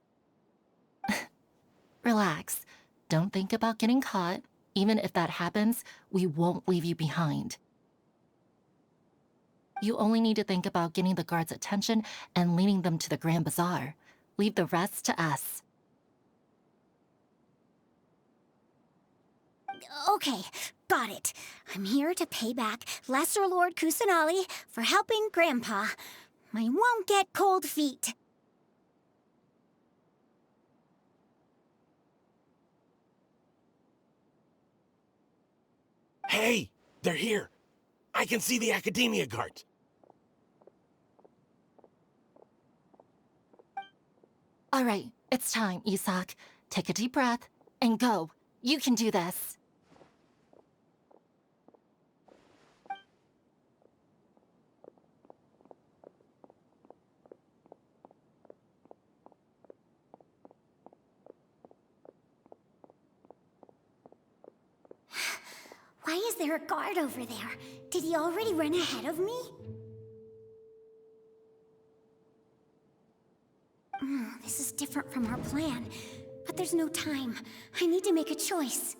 Relax. Don't think about getting caught. Even if that happens, we won't leave you behind. You only need to think about getting the guards' attention and leading them to the Grand Bazaar. Leave the rest to us. Okay, got it. I'm here to pay back Lesser Lord Kusanali for helping Grandpa. I won't get cold feet. Hey, they're here. I can see the Academia guards. All right, it's time, Isak. Take a deep breath and go. You can do this. Why is there a guard over there? Did he already run ahead of me? This is different from our plan, but there's no time. I need to make a choice.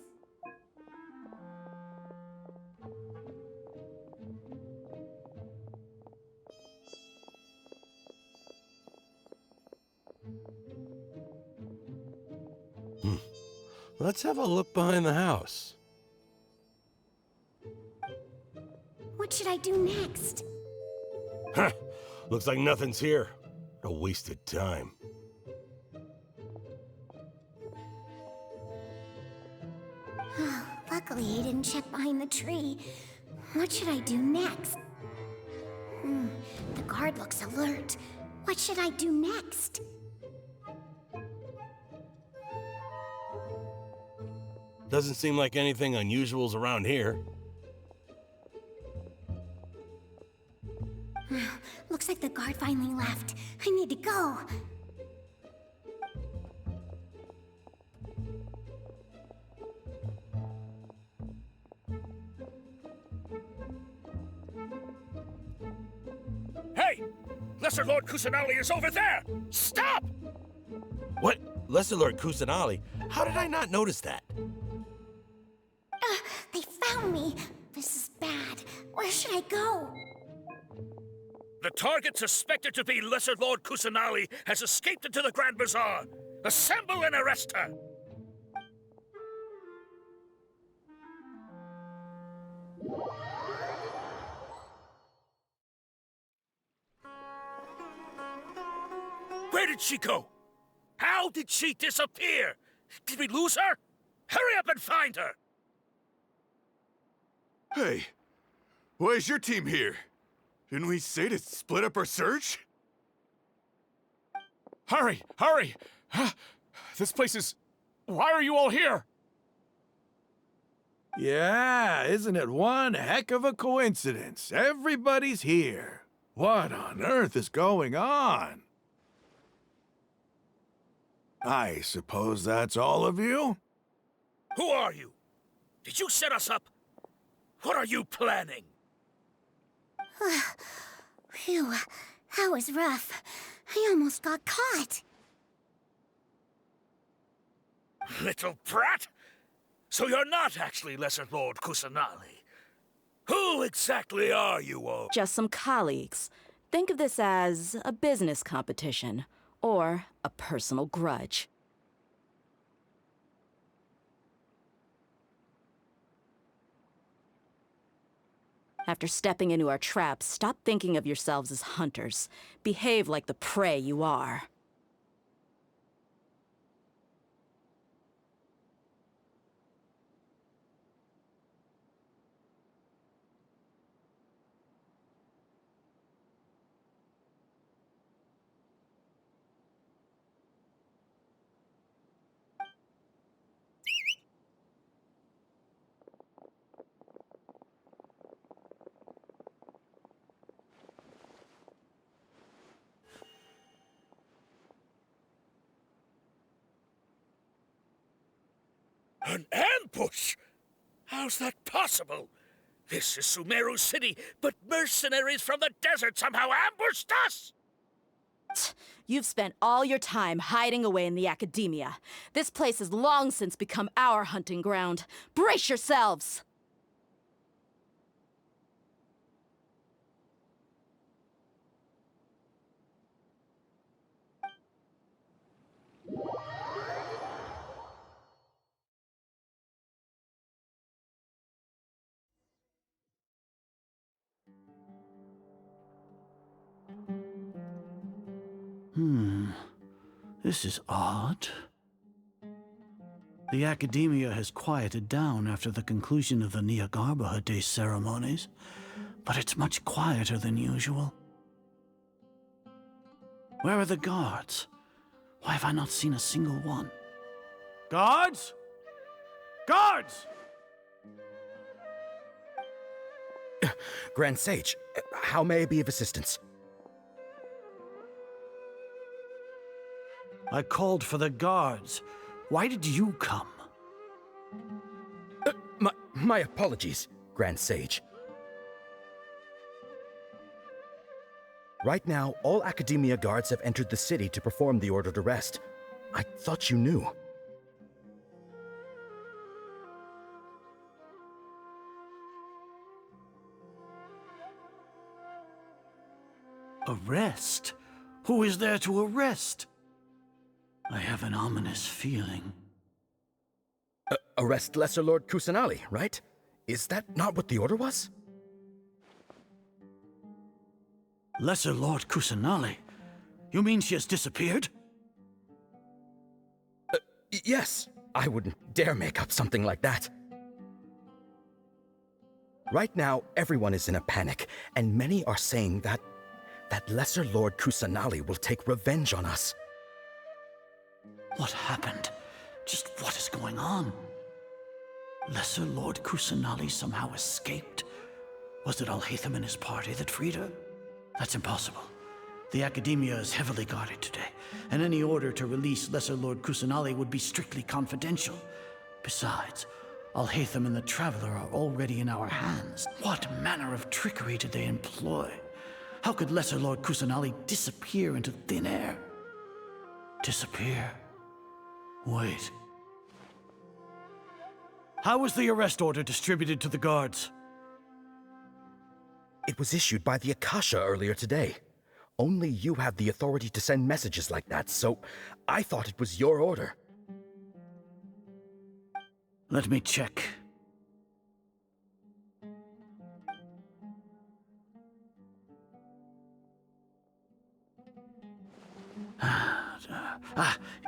Let's have a look behind the house. What should I do next? Huh. Looks like nothing's here. A wasted time. Luckily, he didn't check behind the tree. What should I do next? The guard looks alert. What should I do next? Doesn't seem like anything unusual's around here. Looks like the guard finally left. I need to go. Hey! Lesser Lord Kusanali is over there! Stop! What? Lesser Lord Kusanali? How did I not notice that? They found me. This is bad. Where should I go? The target suspected to be Lesser Lord Kusanali has escaped into the Grand Bazaar. Assemble and arrest her! Where did she go? How did she disappear? Did we lose her? Hurry up and find her! Hey, why is your team here? Didn't we say to split up our search? Hurry! Hurry! This place is... Why are you all here? Yeah, isn't it one heck of a coincidence? Everybody's here. What on earth is going on? I suppose that's all of you? Who are you? Did you set us up? What are you planning? Phew, that was rough. I almost got caught. Little brat! So you're not actually Lesser Lord Kusanali. Who exactly are you all? Just some colleagues. Think of this as a business competition, or a personal grudge. After stepping into our traps, stop thinking of yourselves as hunters. Behave like the prey you are. An ambush? How's that possible? This is Sumeru City, but mercenaries from the desert somehow ambushed us! You've spent all your time hiding away in the academia. This place has long since become our hunting ground. Brace yourselves! This is odd. The academia has quieted down after the conclusion of the Nyagarbha Day ceremonies, but it's much quieter than usual. Where are the guards? Why have I not seen a single one? Guards? Guards! Grand Sage, how may I be of assistance? I called for the guards. Why did you come? My apologies, Grand Sage. Right now, all Academia guards have entered the city to perform the ordered arrest. I thought you knew. Arrest? Who is there to arrest? I have an ominous feeling. Arrest Lesser Lord Kusanali, right? Is that not what the order was? Lesser Lord Kusanali? You mean she has disappeared? Yes. I wouldn't dare make up something like that. Right now, everyone is in a panic, and many are saying that Lesser Lord Kusanali will take revenge on us. What happened? Just what is going on? Lesser Lord Kusanali somehow escaped? Was it Alhaitham and his party that freed her? That's impossible. The Academia is heavily guarded today, and any order to release Lesser Lord Kusanali would be strictly confidential. Besides, Alhaitham and the Traveler are already in our hands. What manner of trickery did they employ? How could Lesser Lord Kusanali disappear into thin air? Disappear? Wait. How was the arrest order distributed to the guards? It was issued by the Akasha earlier today. Only you have the authority to send messages like that, so I thought it was your order. Let me check.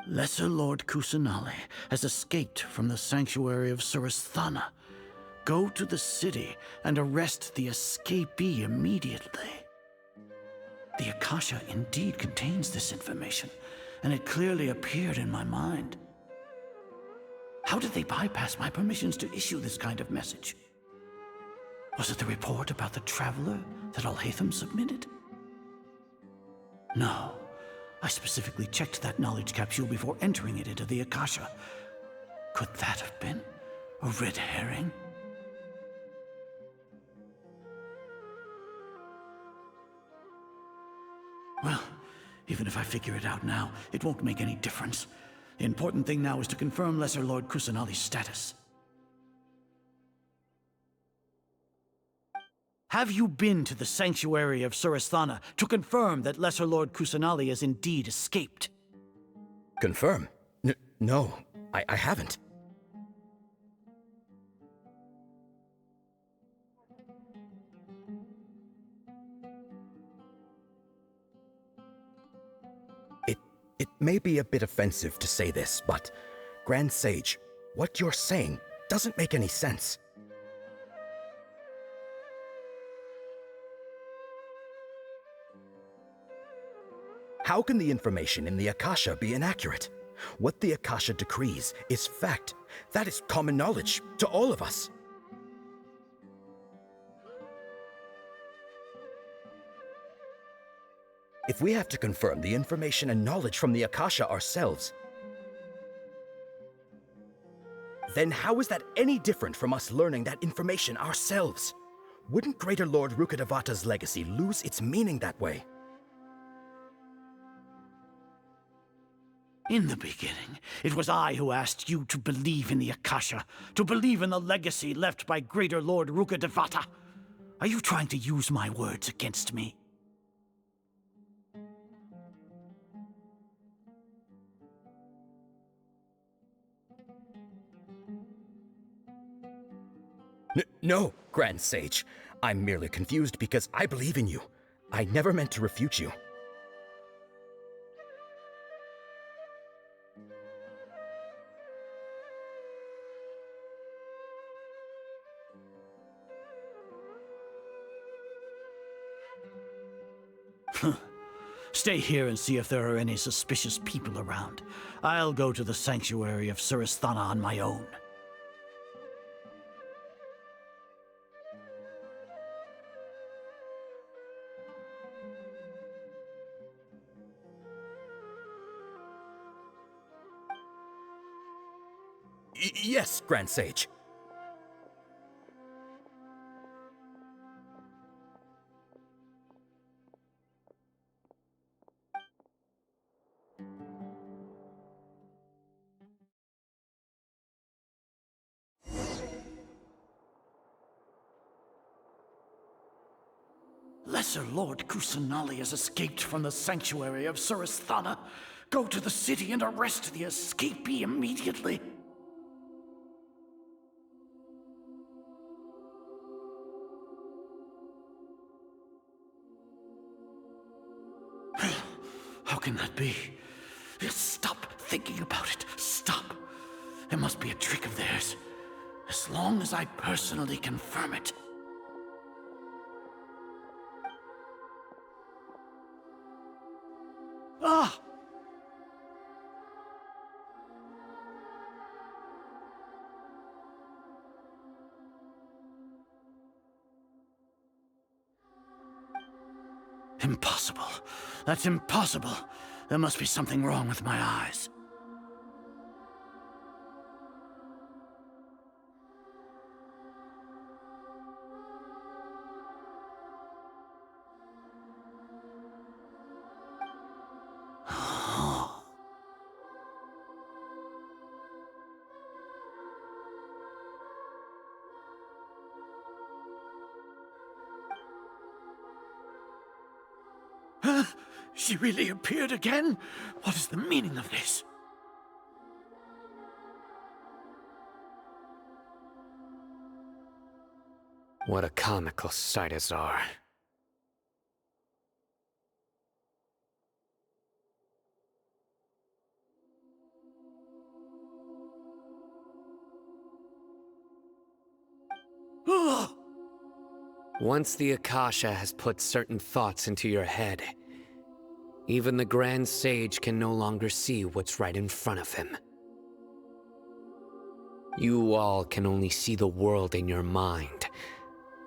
Lesser Lord Kusanali has escaped from the sanctuary of Surasthana. Go to the city and arrest the escapee immediately. The Akasha indeed contains this information, and it clearly appeared in my mind. How did they bypass my permissions to issue this kind of message? Was it the report about the Traveler that Alhaitham submitted? No. I specifically checked that knowledge capsule before entering it into the Akasha. Could that have been a red herring? Well, even if I figure it out now, it won't make any difference. The important thing now is to confirm Lesser Lord Kusanali's status. Have you been to the sanctuary of Surasthana to confirm that Lesser Lord Kusanali has indeed escaped? Confirm? No, I haven't. It may be a bit offensive to say this, but Grand Sage, what you're saying doesn't make any sense. How can the information in the Akasha be inaccurate? What the Akasha decrees is fact. That is common knowledge to all of us. If we have to confirm the information and knowledge from the Akasha ourselves, then how is that any different from us learning that information ourselves? Wouldn't Greater Lord Rukkhadevata's legacy lose its meaning that way? In the beginning, it was I who asked you to believe in the Akasha, to believe in the legacy left by Greater Lord Rukkhadevata. Are you trying to use my words against me? No, Grand Sage. I'm merely confused because I believe in you. I never meant to refute you. Stay here and see if there are any suspicious people around. I'll go to the sanctuary of Surasthana on my own. Yes, Grand Sage. Lesser Lord Kusanali has escaped from the sanctuary of Surasthana. Go to the city and arrest the escapee immediately. How can that be? Stop thinking about it. Stop. It must be a trick of theirs. As long as I personally confirm it. Ah! Impossible. That's impossible. There must be something wrong with my eyes. Huh? She really appeared again? What is the meaning of this? What a comical sight is our. Once the Akasha has put certain thoughts into your head, even the Grand Sage can no longer see what's right in front of him. You all can only see the world in your mind,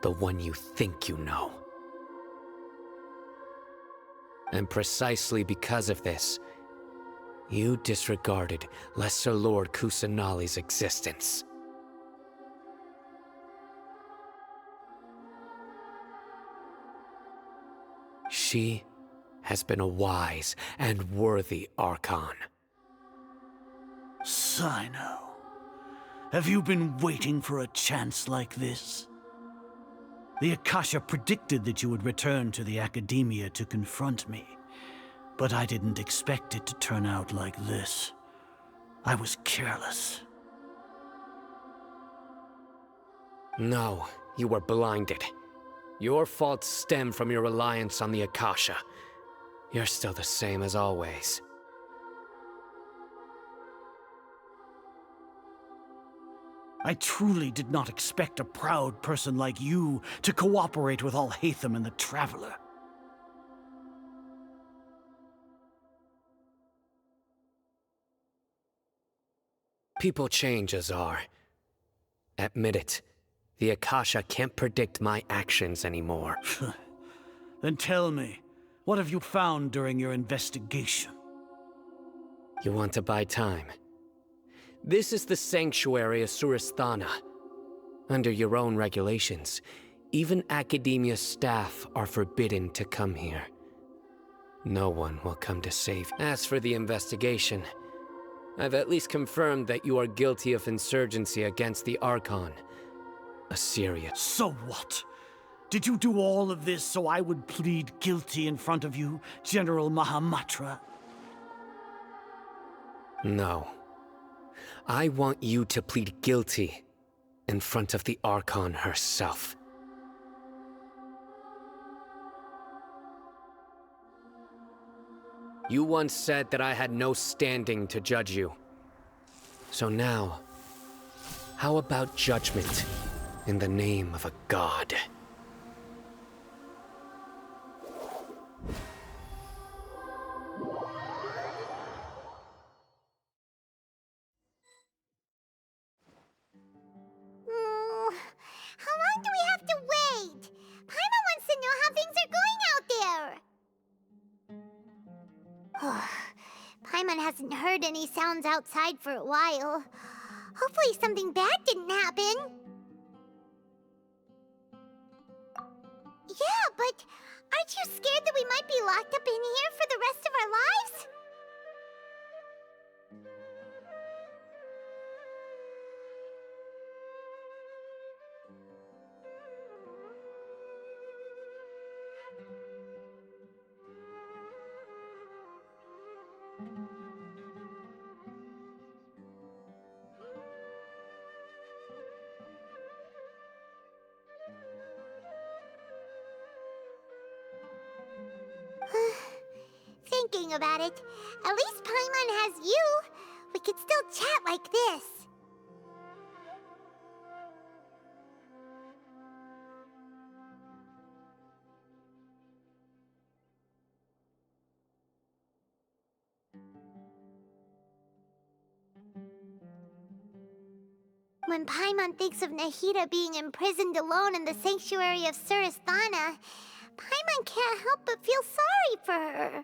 the one you think you know. And precisely because of this, you disregarded Lesser Lord Kusanali's existence. She has been a wise and worthy Archon. Sino, have you been waiting for a chance like this? The Akasha predicted that you would return to the Academia to confront me, but I didn't expect it to turn out like this. I was careless. No, you were blinded. Your faults stem from your reliance on the Akasha. You're still the same as always. I truly did not expect a proud person like you to cooperate with Alhaitham and the Traveler. People change, Azar. Admit it. The Akasha can't predict my actions anymore. Then tell me, what have you found during your investigation? You want to buy time? This is the sanctuary of Suristhana. Under your own regulations, even Academia staff are forbidden to come here. No one will come to save you. As for the investigation, I've at least confirmed that you are guilty of insurgency against the Archon. Assyria. So what? Did you do all of this so I would plead guilty in front of you, General Mahamatra? No. I want you to plead guilty in front of the Archon herself. You once said that I had no standing to judge you. So now, how about judgment in the name of a god? How long do we have to wait? Paimon wants to know how things are going out there. Paimon hasn't heard any sounds outside for a while. Hopefully something bad didn't happen. Yeah, but aren't you scared that we might be locked up in here for the rest of our lives? Thinking about it, at least Paimon has you. We could still chat like this. When Paimon thinks of Nahida being imprisoned alone in the sanctuary of Suristhana, Paimon can't can't help but feel sorry for her.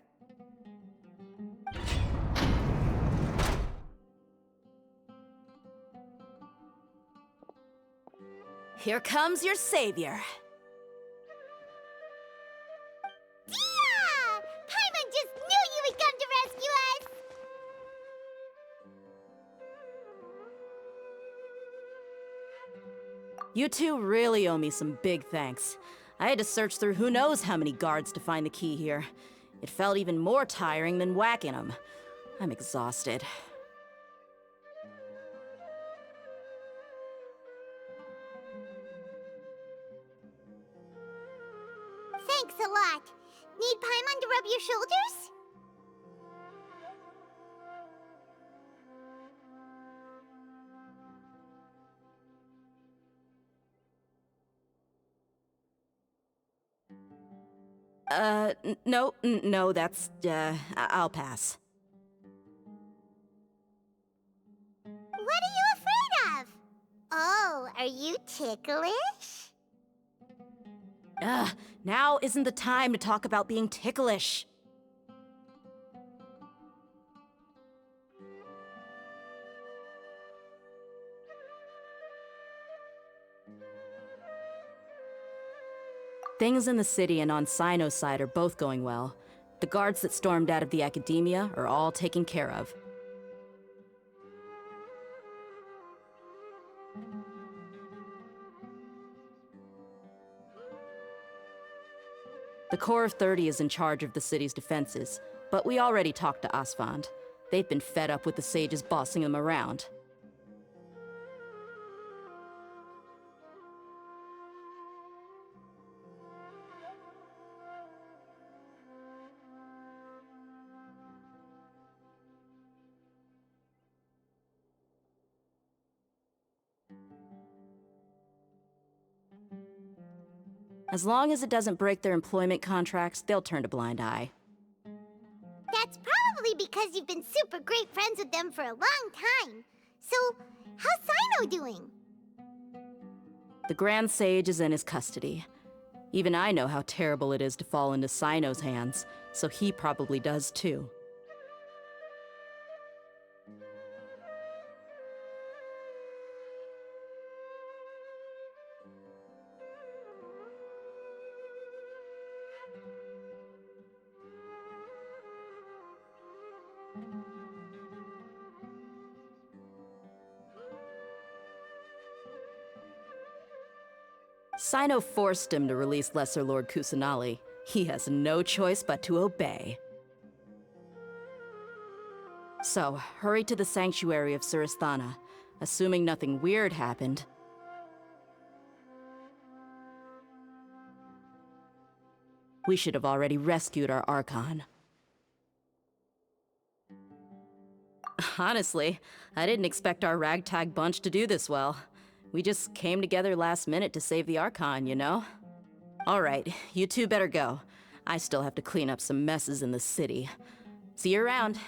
Here comes your savior. Yeah! Paimon just knew you would come to rescue us! You two really owe me some big thanks. I had to search through who knows how many guards to find the key here. It felt even more tiring than whacking them. I'm exhausted. Thanks a lot. Need Paimon to rub your shoulders? No, that's, I'll pass. What are you afraid of? Oh, are you ticklish? Now isn't the time to talk about being ticklish. Things in the city and on Sino's side are both going well. The guards that stormed out of the academia are all taken care of. The Corps of 30 is in charge of the city's defenses, but we already talked to Asfand. They've been fed up with the sages bossing them around. As long as it doesn't break their employment contracts, they'll turn a blind eye. That's probably because you've been super great friends with them for a long time. So, how's Sino doing? The Grand Sage is in his custody. Even I know how terrible it is to fall into Sino's hands, so he probably does too. Sino forced him to release Lesser Lord Kusanali. He has no choice but to obey. So, hurry to the sanctuary of Surasthana. Assuming nothing weird happened. We should have already rescued our Archon. Honestly, I didn't expect our ragtag bunch to do this well. We just came together last minute to save the Archon, you know? Alright, you two better go. I still have to clean up some messes in the city. See you around.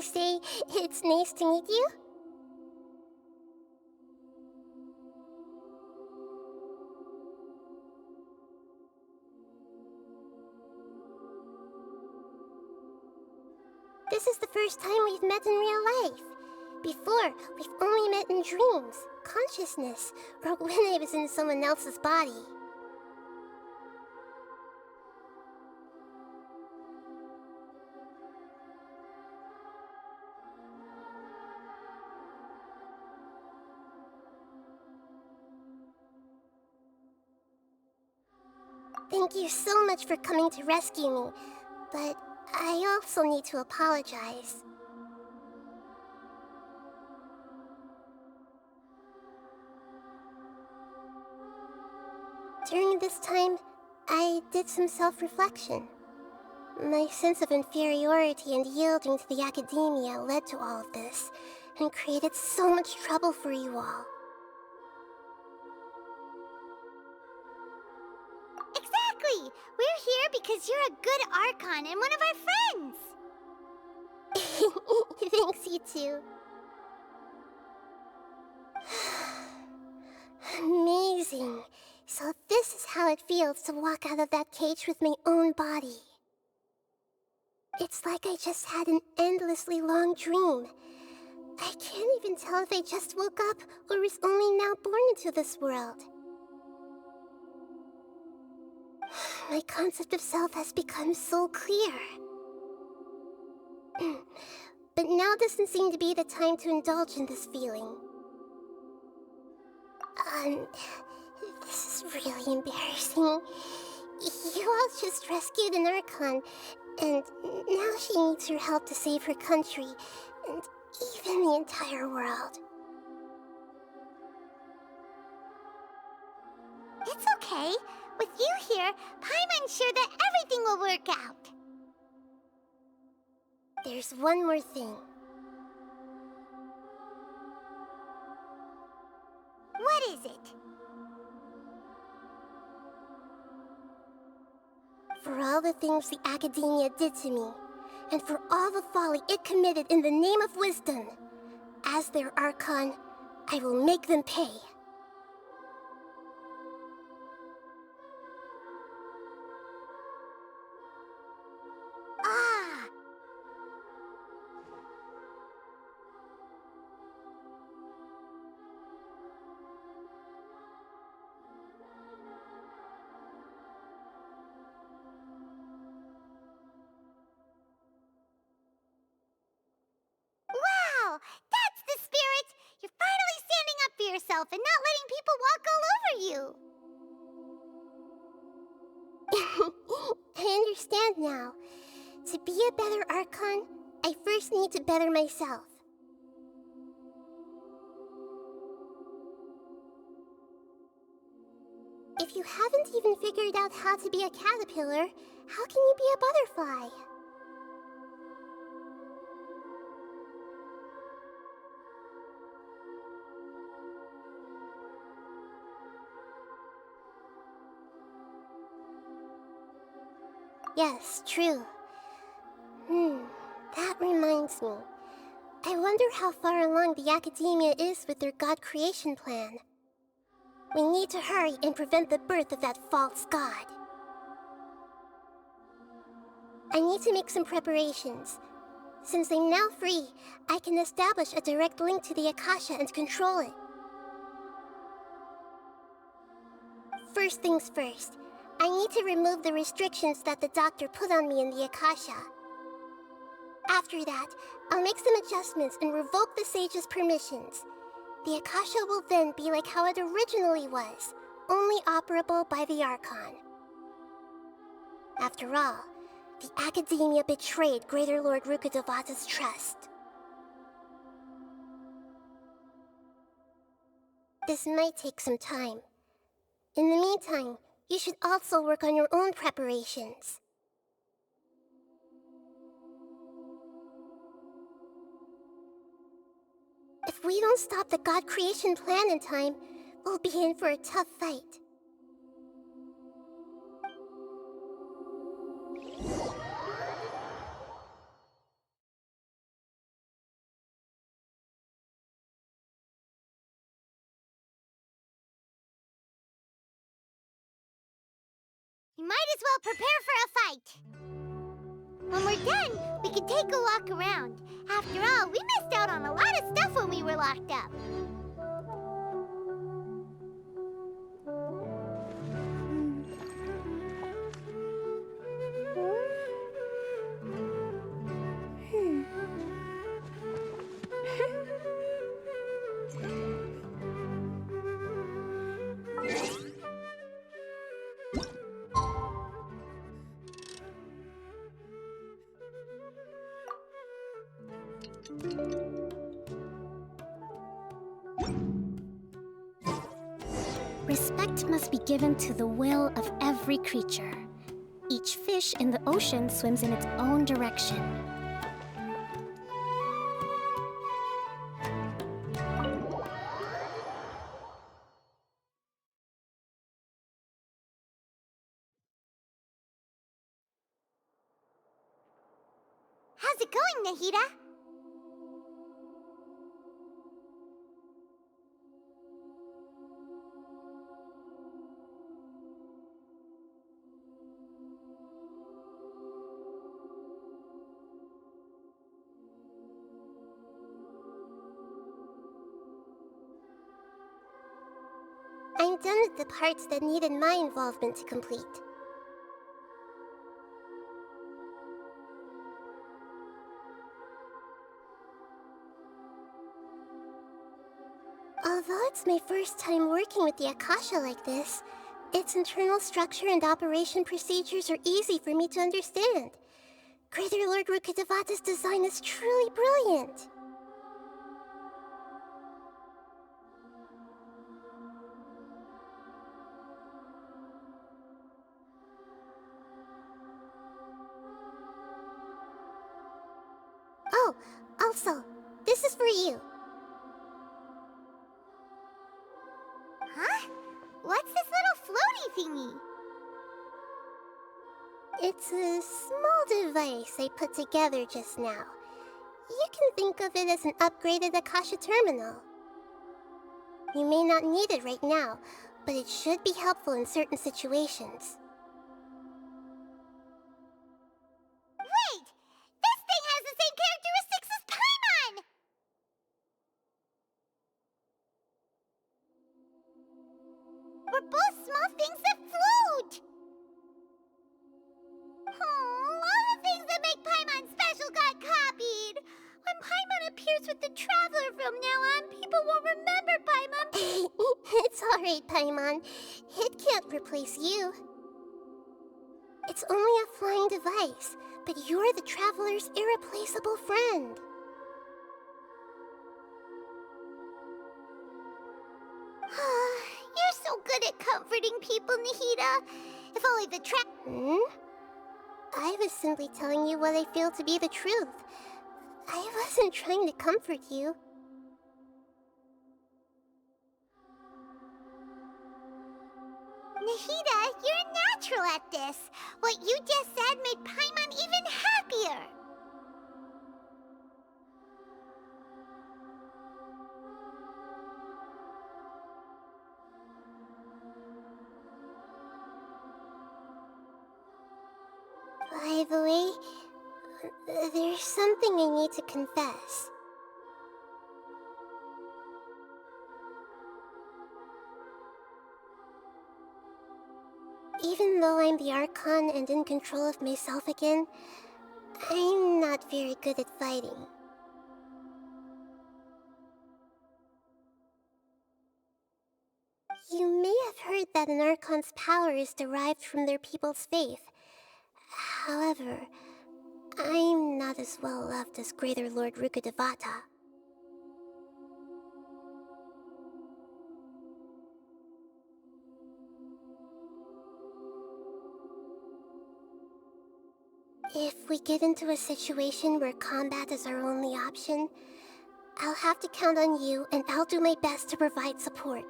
to say it's nice to meet you? This is the first time we've met in real life. Before, we've only met in dreams, consciousness, or when I was in someone else's body. Thank you so much for coming to rescue me, but I also need to apologize. During this time, I did some self-reflection. My sense of inferiority and yielding to the academia led to all of this, and created so much trouble for you all. Exactly! We're here because you're a good Archon and one of our friends! Thanks, you two. Amazing. So this is how it feels to walk out of that cage with my own body. It's like I just had an endlessly long dream. I can't even tell if I just woke up or was only now born into this world. My concept of self has become so clear. But now doesn't seem to be the time to indulge in this feeling. This is really embarrassing. You all just rescued an Archon, and now she needs your help to save her country, and even the entire world. It's okay. With you here, Paimon's sure that everything will work out. There's one more thing. What is it? For all the things the Academia did to me, and for all the folly it committed in the name of wisdom, as their Archon, I will make them pay. Ah! Wow! That's the spirit! You're finally standing up for yourself and not letting people walk all over you! I understand now. To be a better Archon, I first need to better myself. If you haven't even figured out how to be a caterpillar, how can you be a butterfly? Yes, true. That reminds me. I wonder how far along the Academia is with their God creation plan. We need to hurry and prevent the birth of that false god. I need to make some preparations. Since I'm now free, I can establish a direct link to the Akasha and control it. First things first, I need to remove the restrictions that the doctor put on me in the Akasha. After that, I'll make some adjustments and revoke the sage's permissions. The Akasha will then be like how it originally was, only operable by the Archon. After all, the Academia betrayed Greater Lord Rukkhadevata's trust. This might take some time. In the meantime, you should also work on your own preparations. If we don't stop the God creation plan in time, we'll be in for a tough fight. We might as well prepare for a fight. When we're done, we can take a walk around. After all, we missed out on a lot of stuff when we were locked up. Respect must be given to the will of every creature. Each fish in the ocean swims in its own direction. How's it going, Nahida? I'm done with the parts that needed my involvement to complete. Although it's my first time working with the Akasha like this, its internal structure and operation procedures are easy for me to understand. Greater Lord Rukkhadevata's design is truly brilliant. Oh, also, this is for you. Huh? What's this little floaty thingy? It's a small device I put together just now. You can think of it as an upgraded Akasha terminal. You may not need it right now, but it should be helpful in certain situations. Wait! This thing has the same characteristics as Paimon! We're both small things that float! Oh, all the things that make Paimon special got copied! When Paimon appears with the Traveler from now on, people won't remember Paimon. It's alright, Paimon. It can't replace you. It's only a flying device, but you're the Traveler's irreplaceable friend. You're so good at comforting people, Nahida. If only the I was simply telling you what I feel to be the truth. I wasn't trying to comfort you. Nahida, you're natural at this. What you just said made Paimon even happier. By the way, there's something I need to confess. Even though I'm the Archon and in control of myself again, I'm not very good at fighting. You may have heard that an Archon's power is derived from their people's faith. However, I'm not as well loved as Greater Lord Rukkhadevata. If we get into a situation where combat is our only option, I'll have to count on you, and I'll do my best to provide support.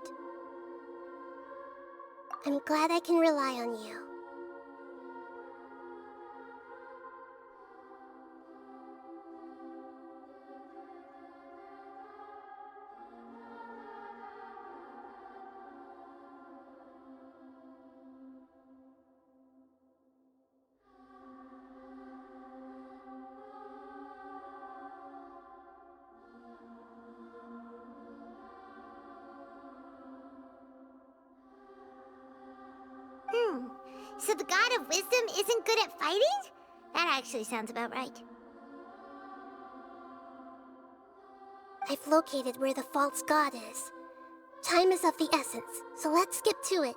I'm glad I can rely on you. So the god of wisdom isn't good at fighting? That actually sounds about right. I've located where the false god is. Time is of the essence, so let's skip to it.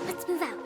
Let's move out.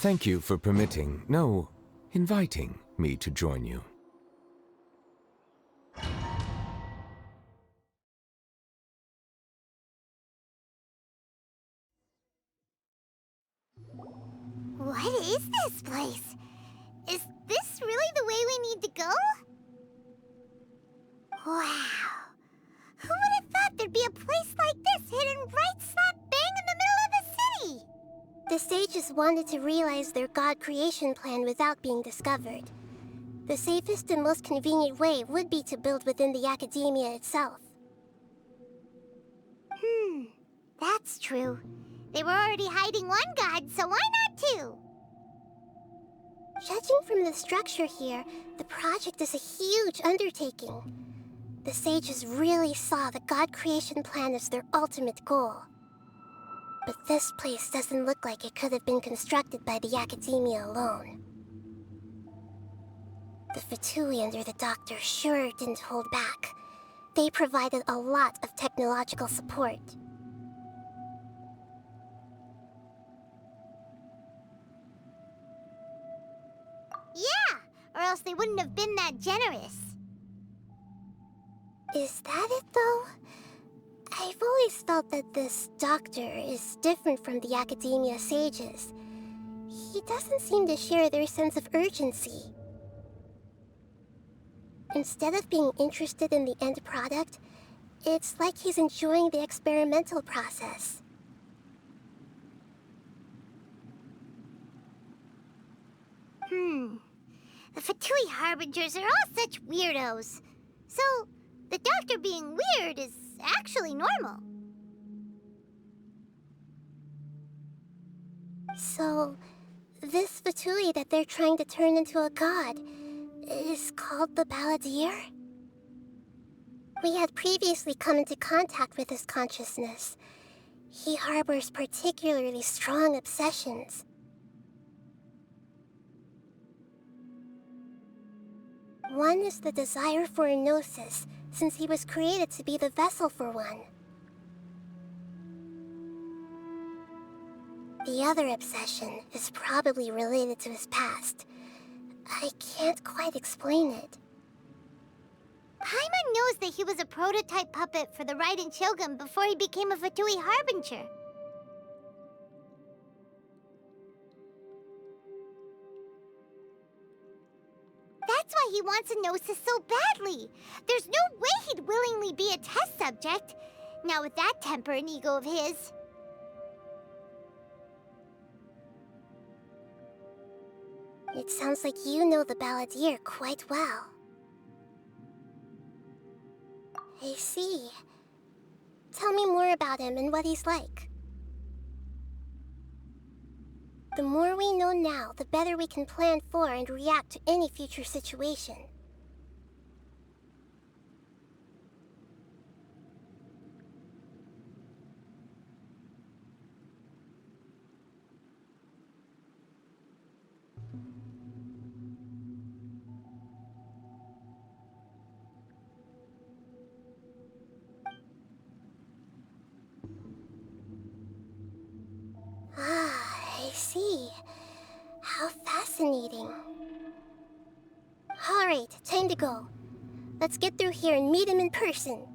Thank you for permitting, no, inviting me to join you. What is this place? Is this really the way we need to go? Wow. Who would have thought there'd be a place like this hidden right slap bang in the middle of the city? The sages wanted to realize their god creation plan without being discovered. The safest and most convenient way would be to build within the academia itself. That's true. They were already hiding one god, so why not two? Judging from the structure here, the project is a huge undertaking. The sages really saw the god creation plan as their ultimate goal. But this place doesn't look like it could have been constructed by the academia alone. The Fatui under the Doctor sure didn't hold back. They provided a lot of technological support. Yeah, or else they wouldn't have been that generous. Is that it, though? I've always felt that this Doctor is different from the academia sages. He doesn't seem to share their sense of urgency. Instead of being interested in the end product, it's like he's enjoying the experimental process. The Fatui Harbingers are all such weirdos. So, the Doctor being weird is actually normal. So, this Fatui that they're trying to turn into a god is called the Balladeer? We had previously come into contact with his consciousness. He harbors particularly strong obsessions. One is the desire for a gnosis, since he was created to be the vessel for one. The other obsession is probably related to his past. I can't quite explain it. Paimon knows that he was a prototype puppet for the Raiden Shogun before he became a Fatui Harbinger. he wants a gnosis so badly. There's no way he'd willingly be a test subject. Not with that temper and ego of his. It sounds like you know the balladeer quite well. I see. Tell me more about him and what he's like. The more we know now, the better we can plan for and react to any future situation. Ah, I see. How fascinating. Alright, time to go. Let's get through here and meet him in person.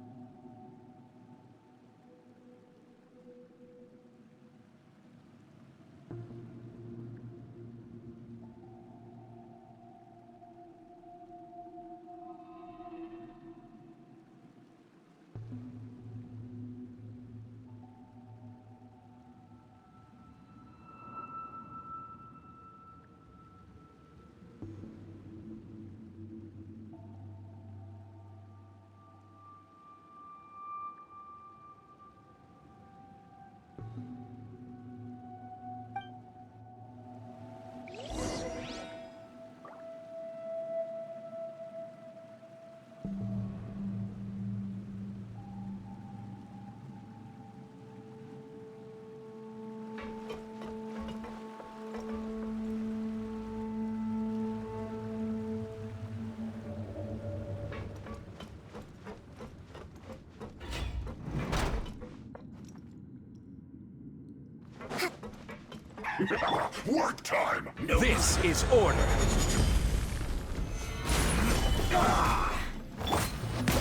Work time! No. This is order.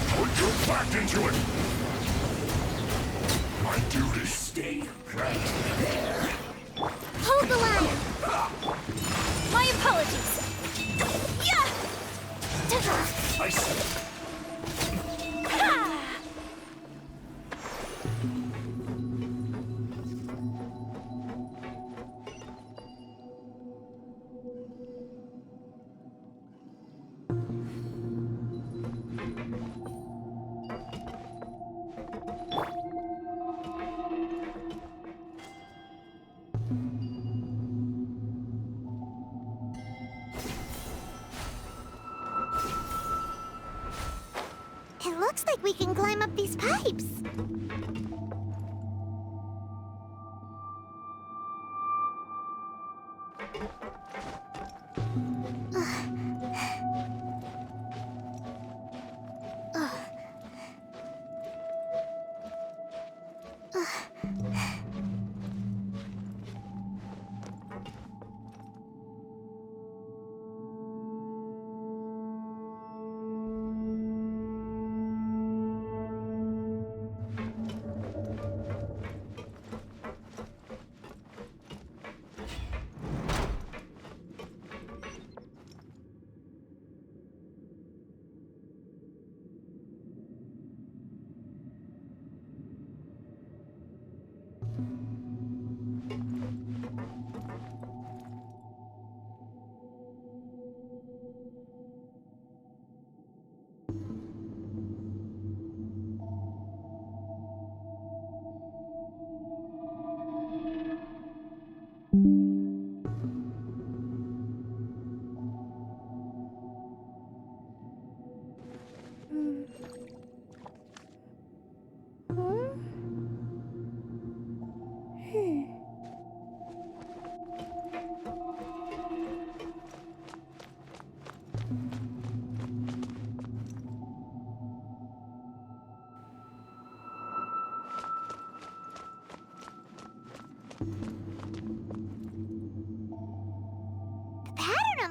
Put your back into it! My duty. Stay right there. Hold the line! My apologies. Yeah! I see. It looks like we can climb up these pipes.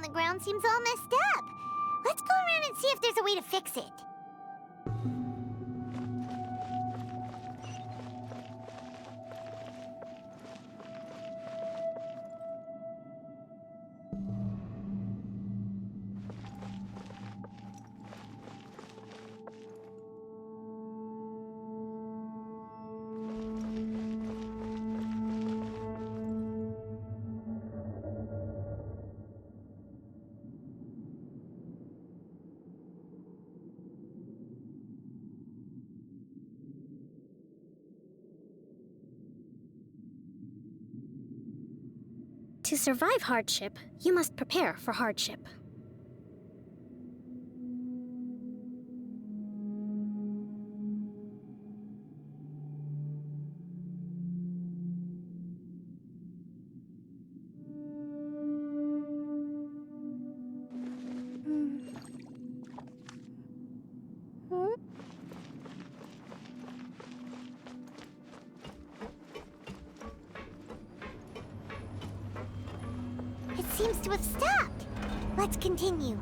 The ground seems all messed up. Let's go around and see if there's a way to fix it. To survive hardship, you must prepare for hardship. It seems to have stopped. Let's continue.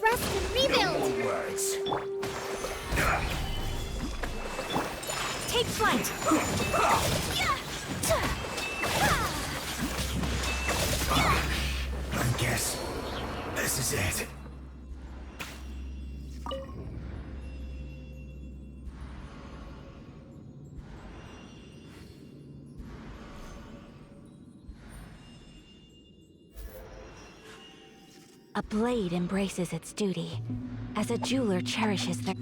Rest and rebuild! Take flight! I guess this is it. A blade embraces its duty, as a jeweler cherishes their...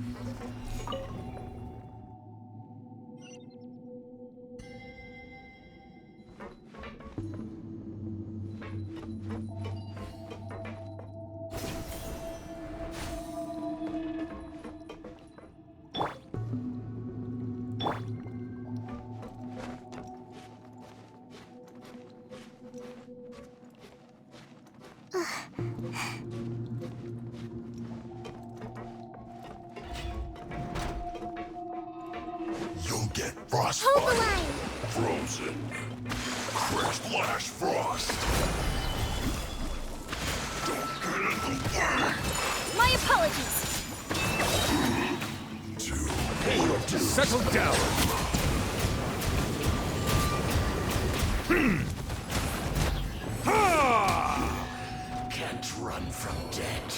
You'll get frostbite. Hold the line! Frozen. Crash Flash Frost. Don't get in the way. My apologies! Settle down! Can't run from death.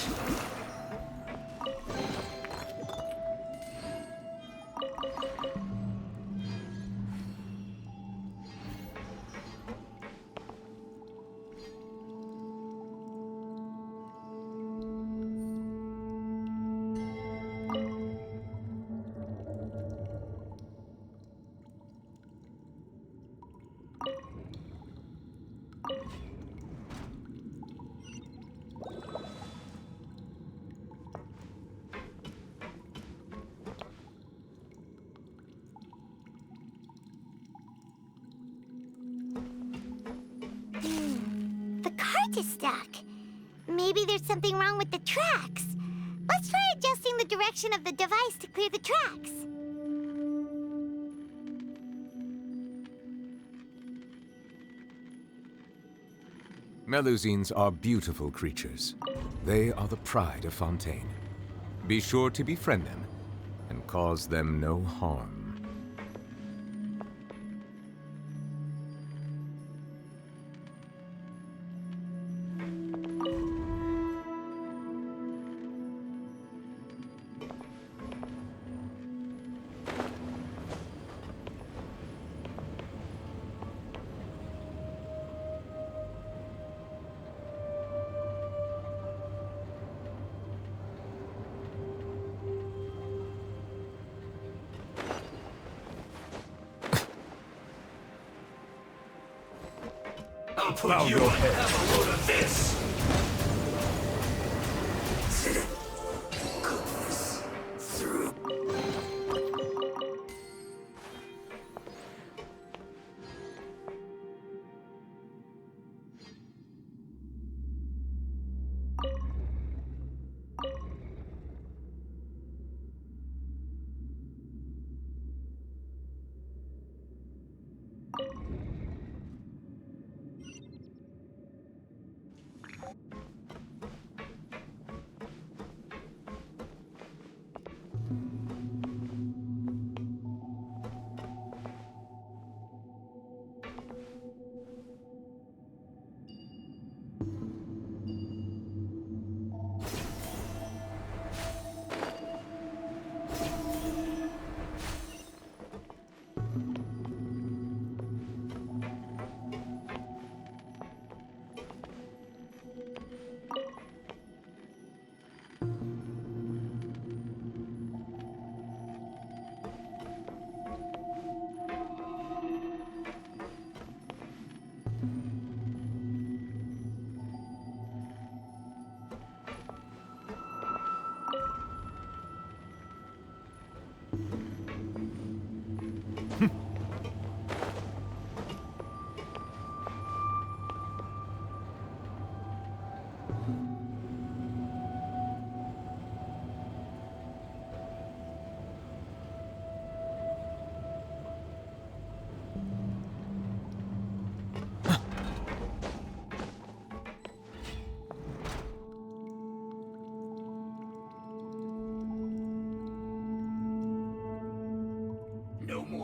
The cart is stuck. Maybe there's something wrong with the tracks. Let's try adjusting the direction of the device to clear the tracks. Melusines are beautiful creatures. They are the pride of Fontaine. Be sure to befriend them and cause them no harm. I'll put you and have a load of this! Goodness. Through.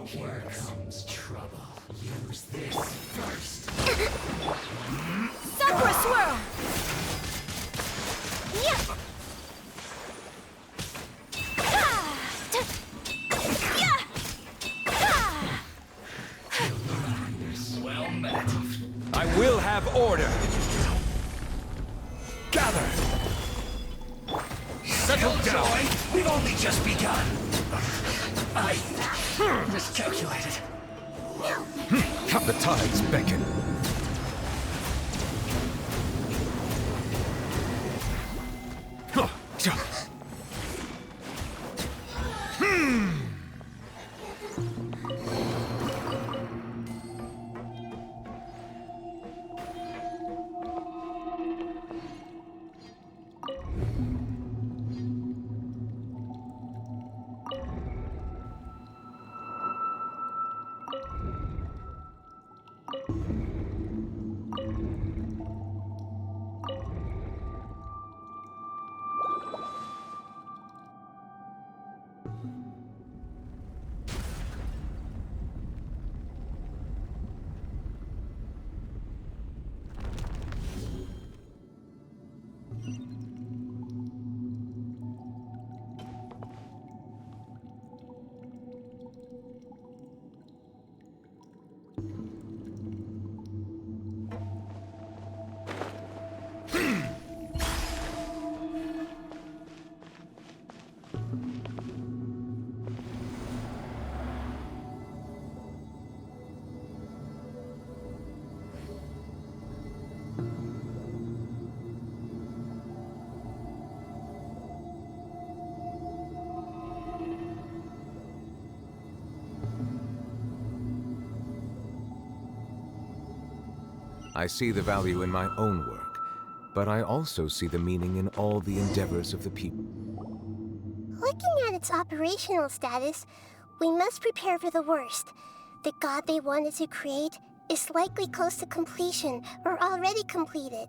Here comes trouble. Use this first. Sakura swirl! Yeah! Well met. I will have order. Gather. Settle down. We've only just begun. I miscalculated. The tides beckon. I see the value in my own work, but I also see the meaning in all the endeavors of the people. Looking at its operational status, we must prepare for the worst. The god they wanted to create is likely close to completion or already completed.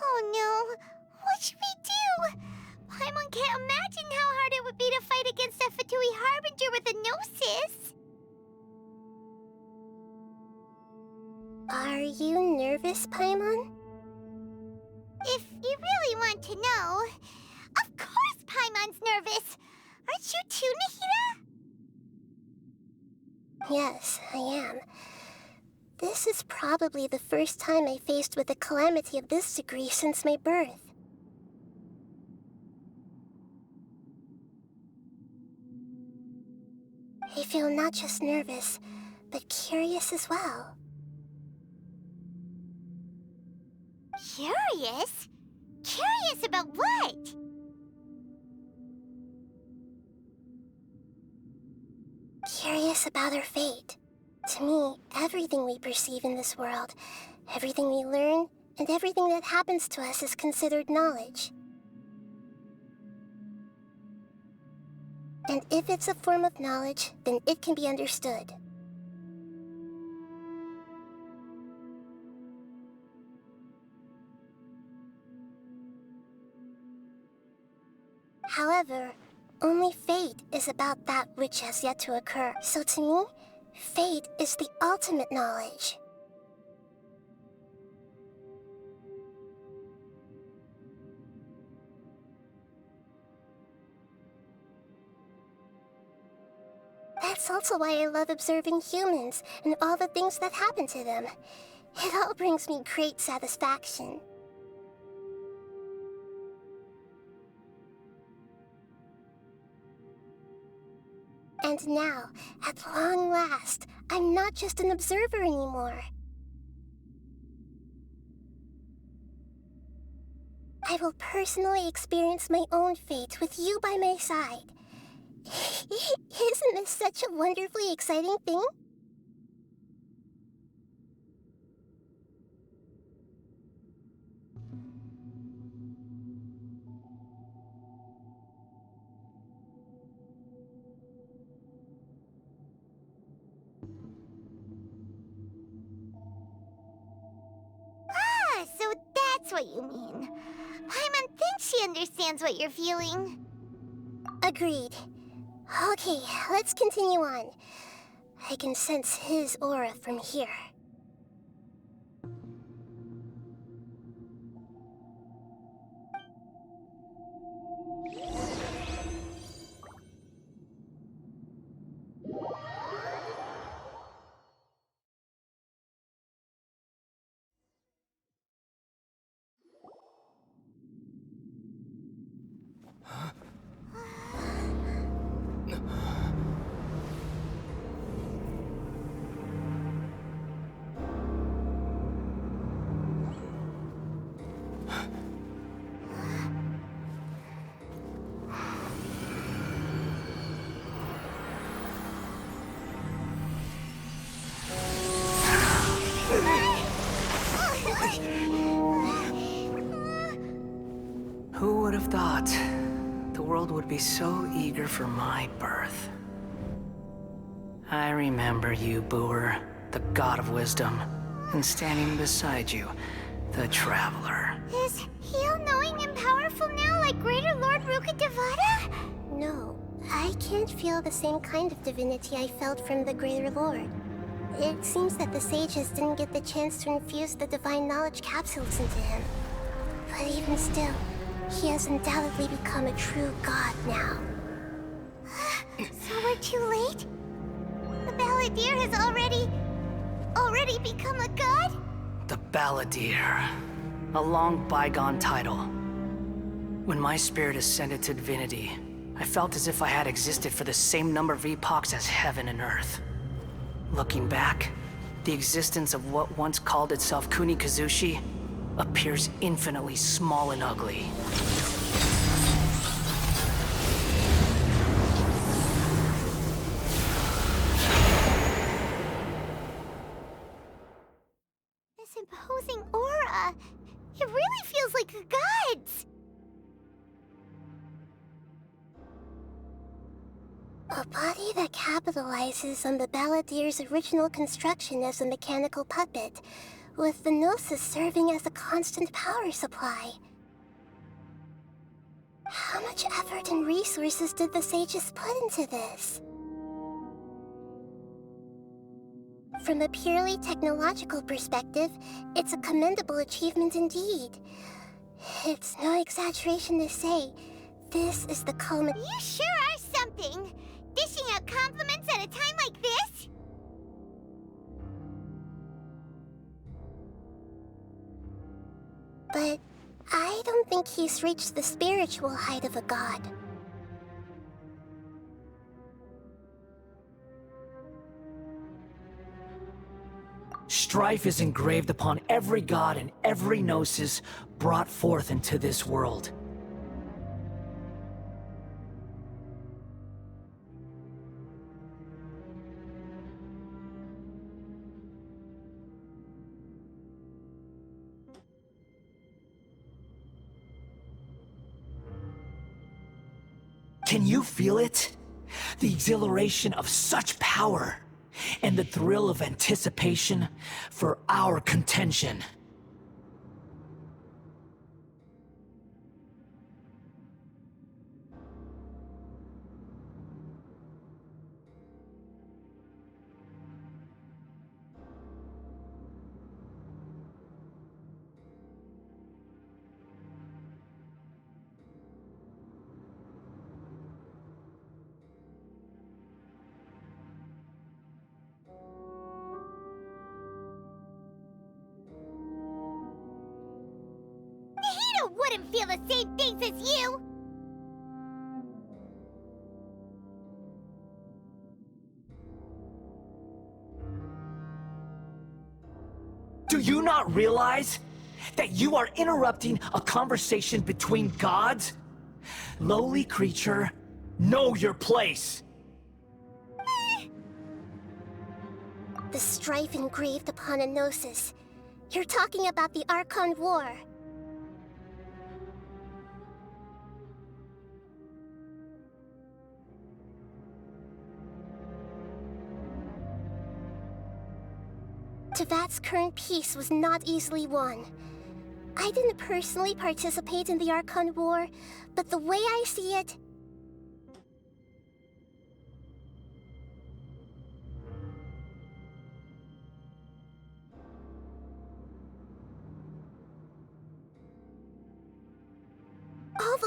Oh no! What should we do? Paimon can't imagine how hard it would be to fight against a Fatui Harbinger with a Gnosis! Are you nervous, Paimon? If you really want to know, of course Paimon's nervous! Aren't you too, Nahida? Yes, I am. This is probably the first time I faced with a calamity of this degree since my birth. I feel not just nervous, but curious as well. Curious? Curious about what? Curious about our fate. To me, everything we perceive in this world, everything we learn, and everything that happens to us is considered knowledge. And if it's a form of knowledge, then it can be understood. However, only fate is about that which has yet to occur. So to me, fate is the ultimate knowledge. That's also why I love observing humans and all the things that happen to them. It all brings me great satisfaction. And now, at long last, I'm not just an observer anymore. I will personally experience my own fate with you by my side. Isn't this such a wonderfully exciting thing? Ah, so that's what you mean. Paimon thinks she understands what you're feeling. Agreed. Okay, let's continue on. I can sense his aura from here. Who would have thought the world would be so eager for my birth? I remember you, Booer, the god of wisdom, and standing beside you, the traveler. Is he all-knowing and powerful now like Greater Lord Rukkhadevata? No, I can't feel the same kind of divinity I felt from the Greater Lord. It seems that the sages didn't get the chance to infuse the divine knowledge capsules into him. But even still, he has undoubtedly become a true god now. So we're too late? The Balladeer has already become a god? The Balladeer. A long bygone title. When my spirit ascended to divinity, I felt as if I had existed for the same number of epochs as heaven and earth. Looking back, the existence of what once called itself Kunikazushi appears infinitely small and ugly. This imposing aura, it really feels like a god's. A body that capitalizes on the Balladeer's original construction as a mechanical puppet, with the Gnosis serving as a constant power supply. How much effort and resources did the sages put into this? From a purely technological perspective, it's a commendable achievement indeed. It's no exaggeration to say, this is the culmination. You sure are something! Dishing out compliments at a time like this? But I don't think he's reached the spiritual height of a god. Strife is engraved upon every god and every gnosis brought forth into this world. Can you feel it? The exhilaration of such power, and the thrill of anticipation for our contention. Nahida wouldn't feel the same things as you! Do you not realize that you are interrupting a conversation between gods? Lowly creature, know your place! The strife engraved upon a gnosis. You're talking about the Archon War. Tevat's current peace was not easily won. I didn't personally participate in the Archon War, but the way I see it,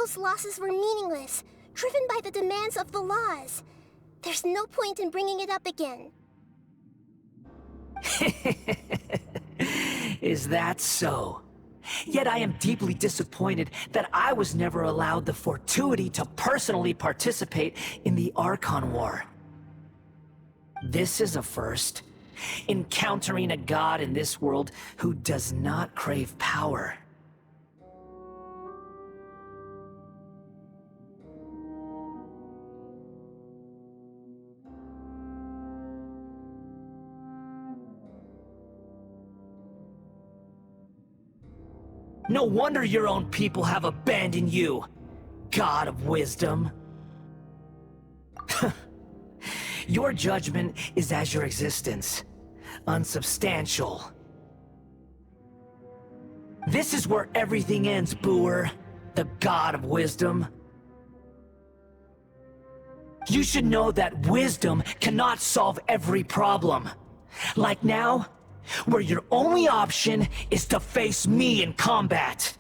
those losses were meaningless, driven by the demands of the laws. There's no point in bringing it up again. Is that so? Yet I am deeply disappointed that I was never allowed the fortuity to personally participate in the Archon War. This is a first. Encountering a god in this world who does not crave power. No wonder your own people have abandoned you, God of Wisdom. Your judgment is as your existence, unsubstantial. This is where everything ends, Booer, the God of Wisdom. You should know that wisdom cannot solve every problem. Like now, where your only option is to face me in combat.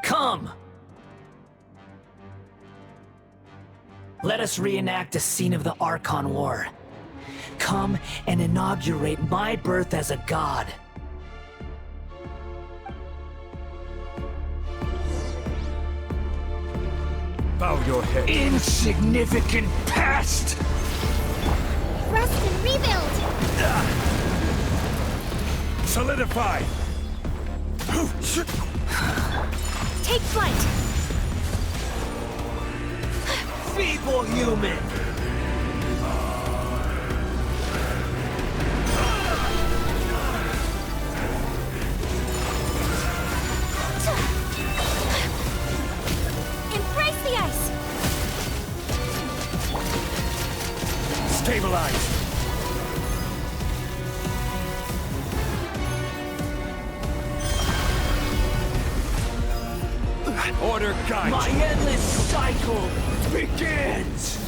Come! Let us reenact a scene of the Archon War. Come and inaugurate my birth as a god. Bow your head. Insignificant pest! Rest and rebuild! Solidify! Take flight! Feeble human! Embrace the ice! Stabilize! Order guide. My endless cycle begins!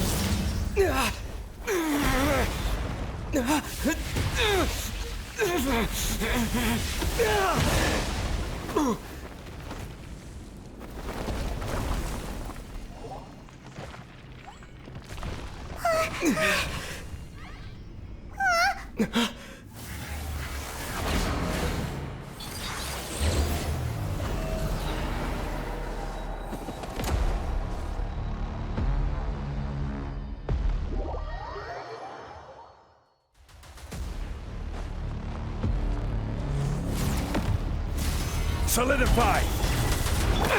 Solidify!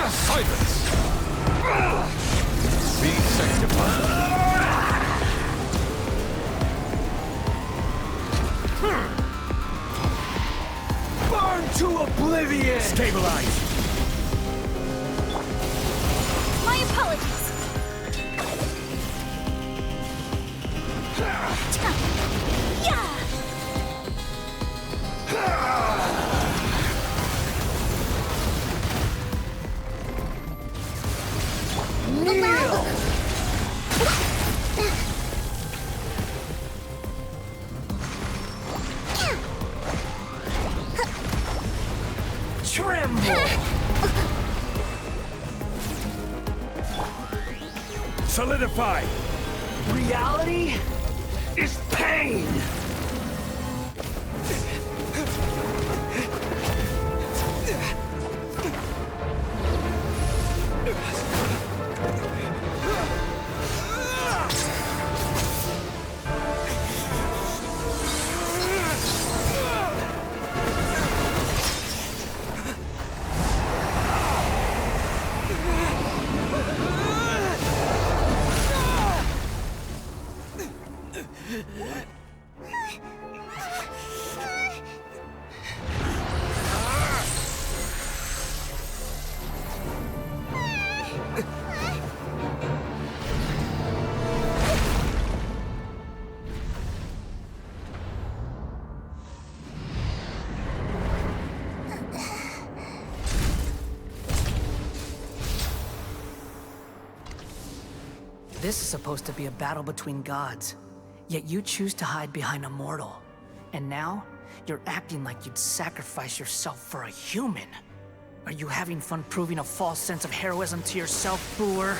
Silence! Be sanctified! Burn to oblivion! Stabilize! My apologies! Yeah! Kneel! Tremble! Solidify! Reality is pain! This is supposed to be a battle between gods. Yet you choose to hide behind a mortal. And now, you're acting like you'd sacrifice yourself for a human. Are you having fun proving a false sense of heroism to yourself, Boor?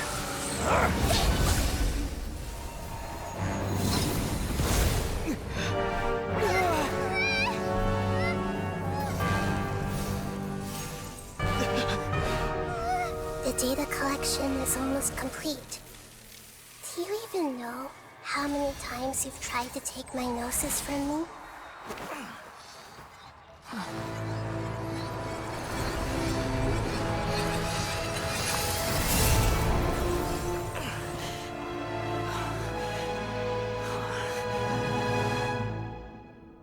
The data collection is almost complete. Do you even know how many times you've tried to take my gnosis from me?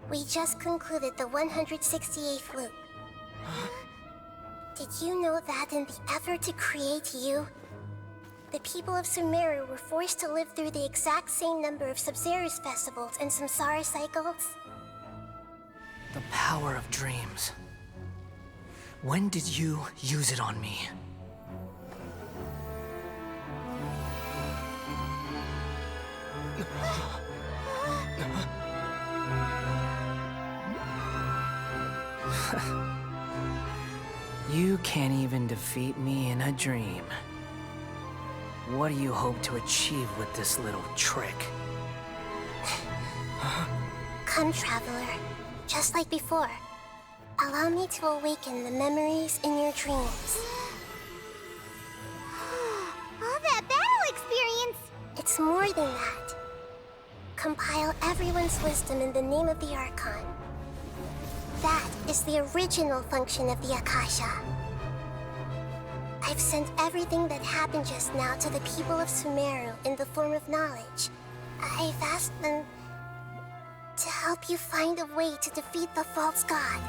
We just concluded the 168th loop. Did you know that in the effort to create you, the people of Sumeru were forced to live through the exact same number of Sub-Zerus festivals and samsara cycles? The power of dreams. When did you use it on me? You can't even defeat me in a dream. What do you hope to achieve with this little trick? Come, Traveler. Just like before. Allow me to awaken the memories in your dreams. All that battle experience! It's more than that. Compile everyone's wisdom in the name of the Archon. That is the original function of the Akasha. I've sent everything that happened just now to the people of Sumeru in the form of knowledge. I've asked them to help you find a way to defeat the false god.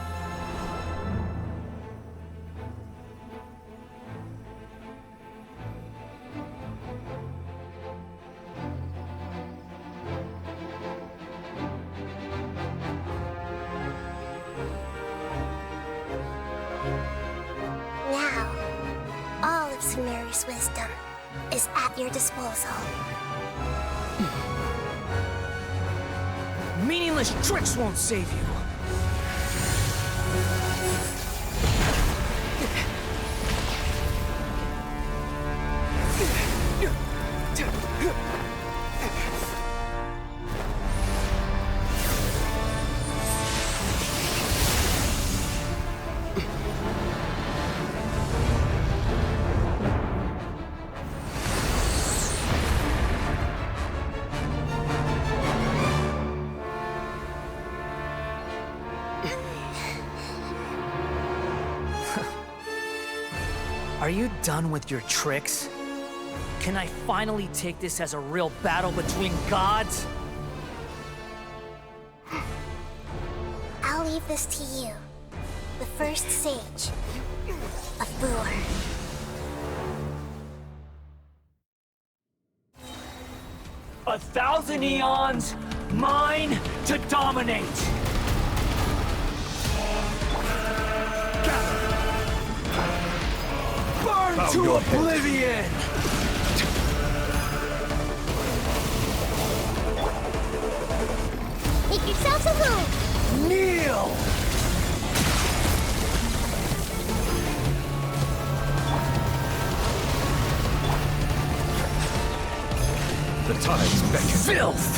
Now, all of Sumeru's wisdom is at your disposal. Meaningless tricks won't save you. Are you done with your tricks? Can I finally take this as a real battle between gods? I'll leave this to you, the first sage of Boor. A thousand eons, mine to dominate! Burn to oblivion! Make yourselves a room! Kneel! The tides beckon. Filth!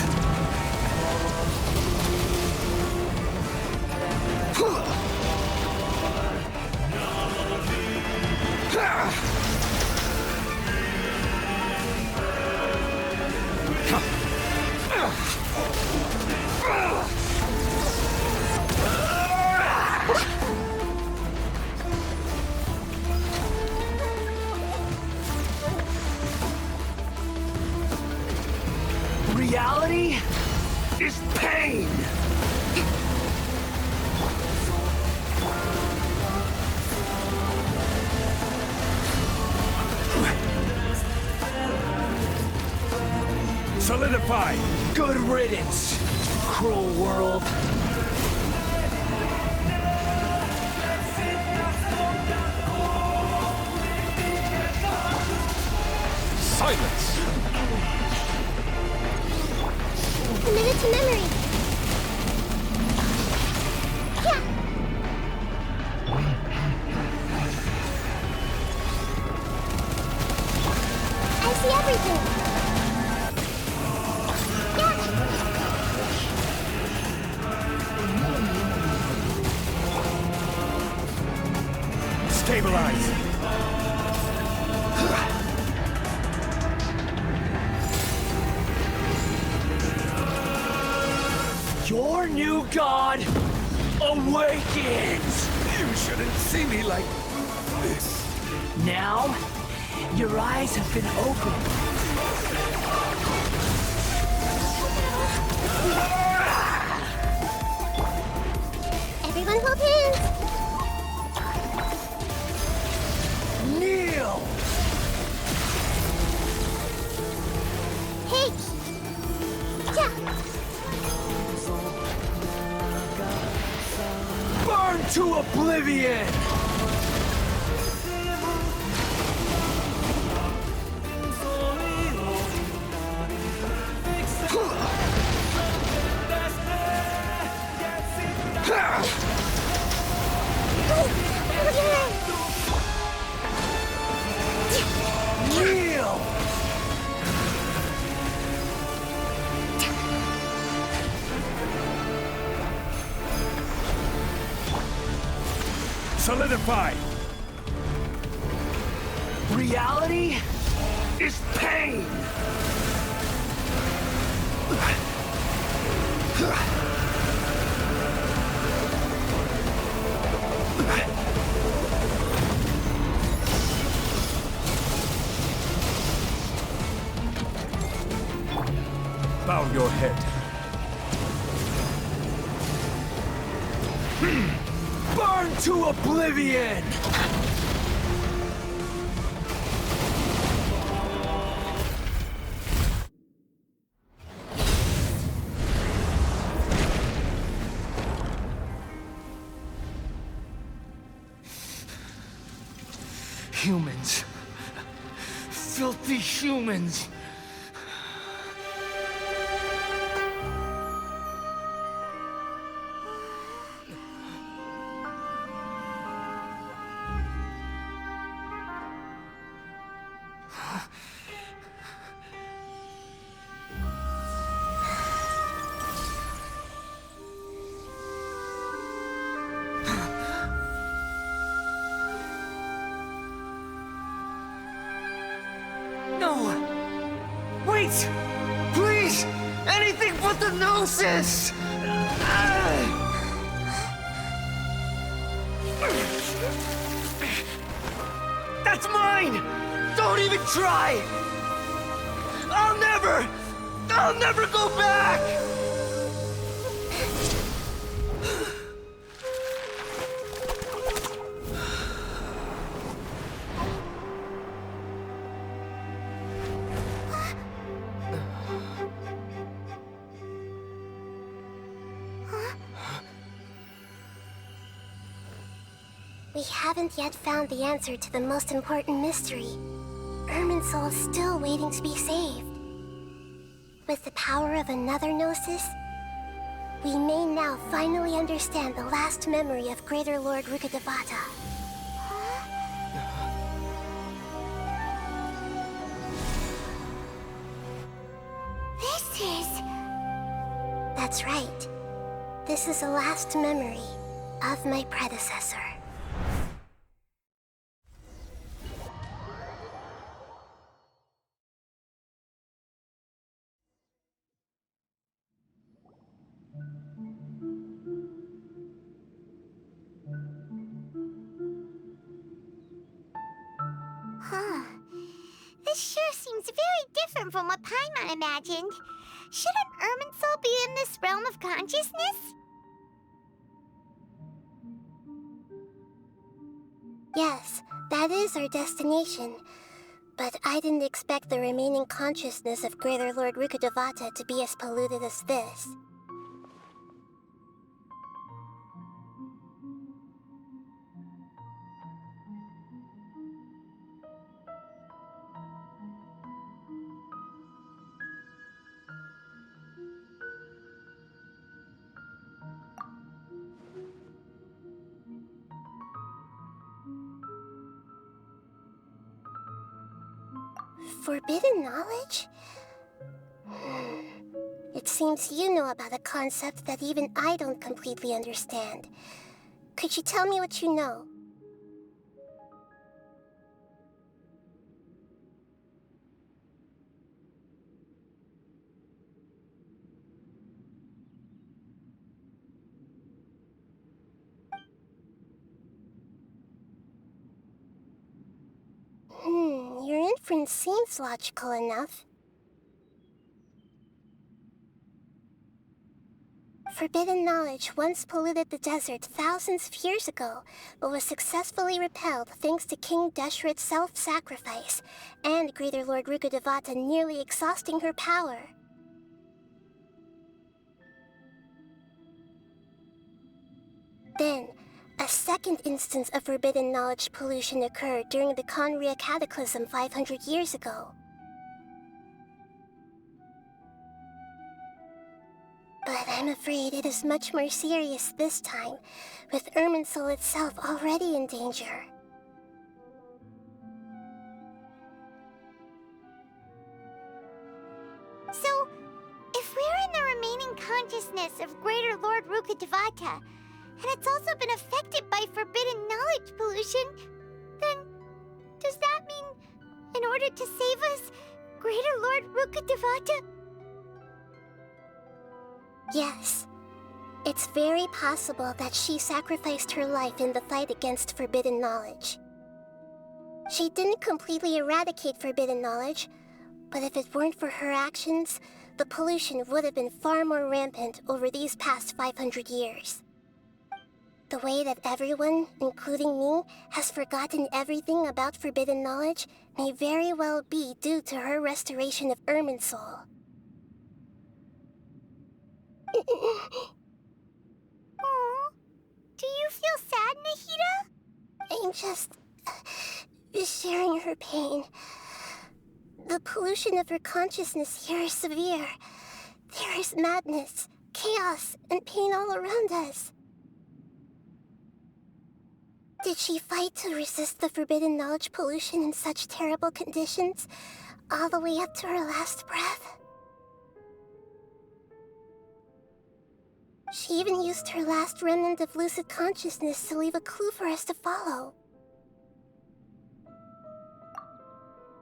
Reality is pain! Solidify! Good riddance, cruel world. Silence! Committed to memory. Yeah. I see everything. Yeah. Stabilize. Your new god awakens! You shouldn't see me like this. Now, your eyes have been opened. Everyone hold hands. Kneel! Hey. Yeah. Burn to oblivion! Kneel! Solidify. Reality is pain! Bow your head. Burn to oblivion! Humans. Filthy humans. Wait! Please! Anything but the gnosis! That's mine! Don't even try! I'll never go back! We haven't yet found the answer to the most important mystery. Irminsul is still waiting to be saved. With the power of another gnosis, we may now finally understand the last memory of Greater Lord Rukkhadevata. This is... That's right. This is the last memory of my predecessor. Huh. This sure seems very different from what Paimon imagined. Shouldn't Irminsul be in this realm of consciousness? Yes, that is our destination. But I didn't expect the remaining consciousness of Greater Lord Rukkhadevata to be as polluted as this. Forbidden knowledge? It seems you know about a concept that even I don't completely understand. Could you tell me what you know? Your inference seems logical enough. Forbidden knowledge once polluted the desert thousands of years ago, but was successfully repelled thanks to King Deshret's self-sacrifice, and Greater Lord Rukkhadevata nearly exhausting her power. Then, a second instance of forbidden knowledge pollution occurred during the Conria Cataclysm 500 years ago. But I'm afraid it is much more serious this time, with Irminsul itself already in danger. So, if we're in the remaining consciousness of Greater Lord Rukkhadevata, and it's also been affected by forbidden knowledge pollution, then does that mean, in order to save us, Greater Lord Rukkhadevata? Yes. It's very possible that she sacrificed her life in the fight against forbidden knowledge. She didn't completely eradicate forbidden knowledge, but if it weren't for her actions, the pollution would have been far more rampant over these past 500 years. The way that everyone, including me, has forgotten everything about forbidden knowledge may very well be due to her restoration of Irminsul. Aww. Do you feel sad, Nahida? I'm just sharing her pain. The pollution of her consciousness here is severe. There is madness, chaos, and pain all around us. Did she fight to resist the forbidden knowledge pollution in such terrible conditions, all the way up to her last breath? She even used her last remnant of lucid consciousness to leave a clue for us to follow.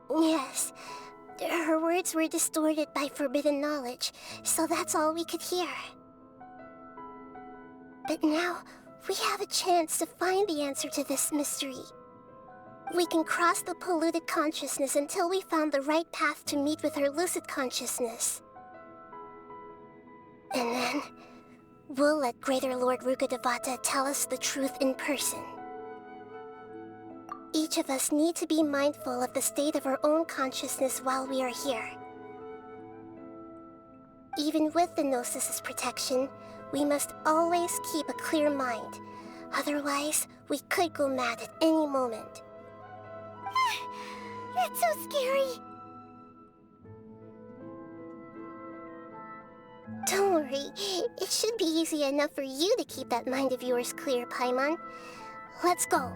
Yes, her words were distorted by forbidden knowledge, so that's all we could hear. But now, we have a chance to find the answer to this mystery. We can cross the polluted consciousness until we found the right path to meet with her lucid consciousness. And then, we'll let Greater Lord Rukkhadevata tell us the truth in person. Each of us need to be mindful of the state of our own consciousness while we are here. Even with the Gnosis' protection, we must always keep a clear mind. Otherwise, we could go mad at any moment. That's so scary. Don't worry, it should be easy enough for you to keep that mind of yours clear, Paimon. Let's go.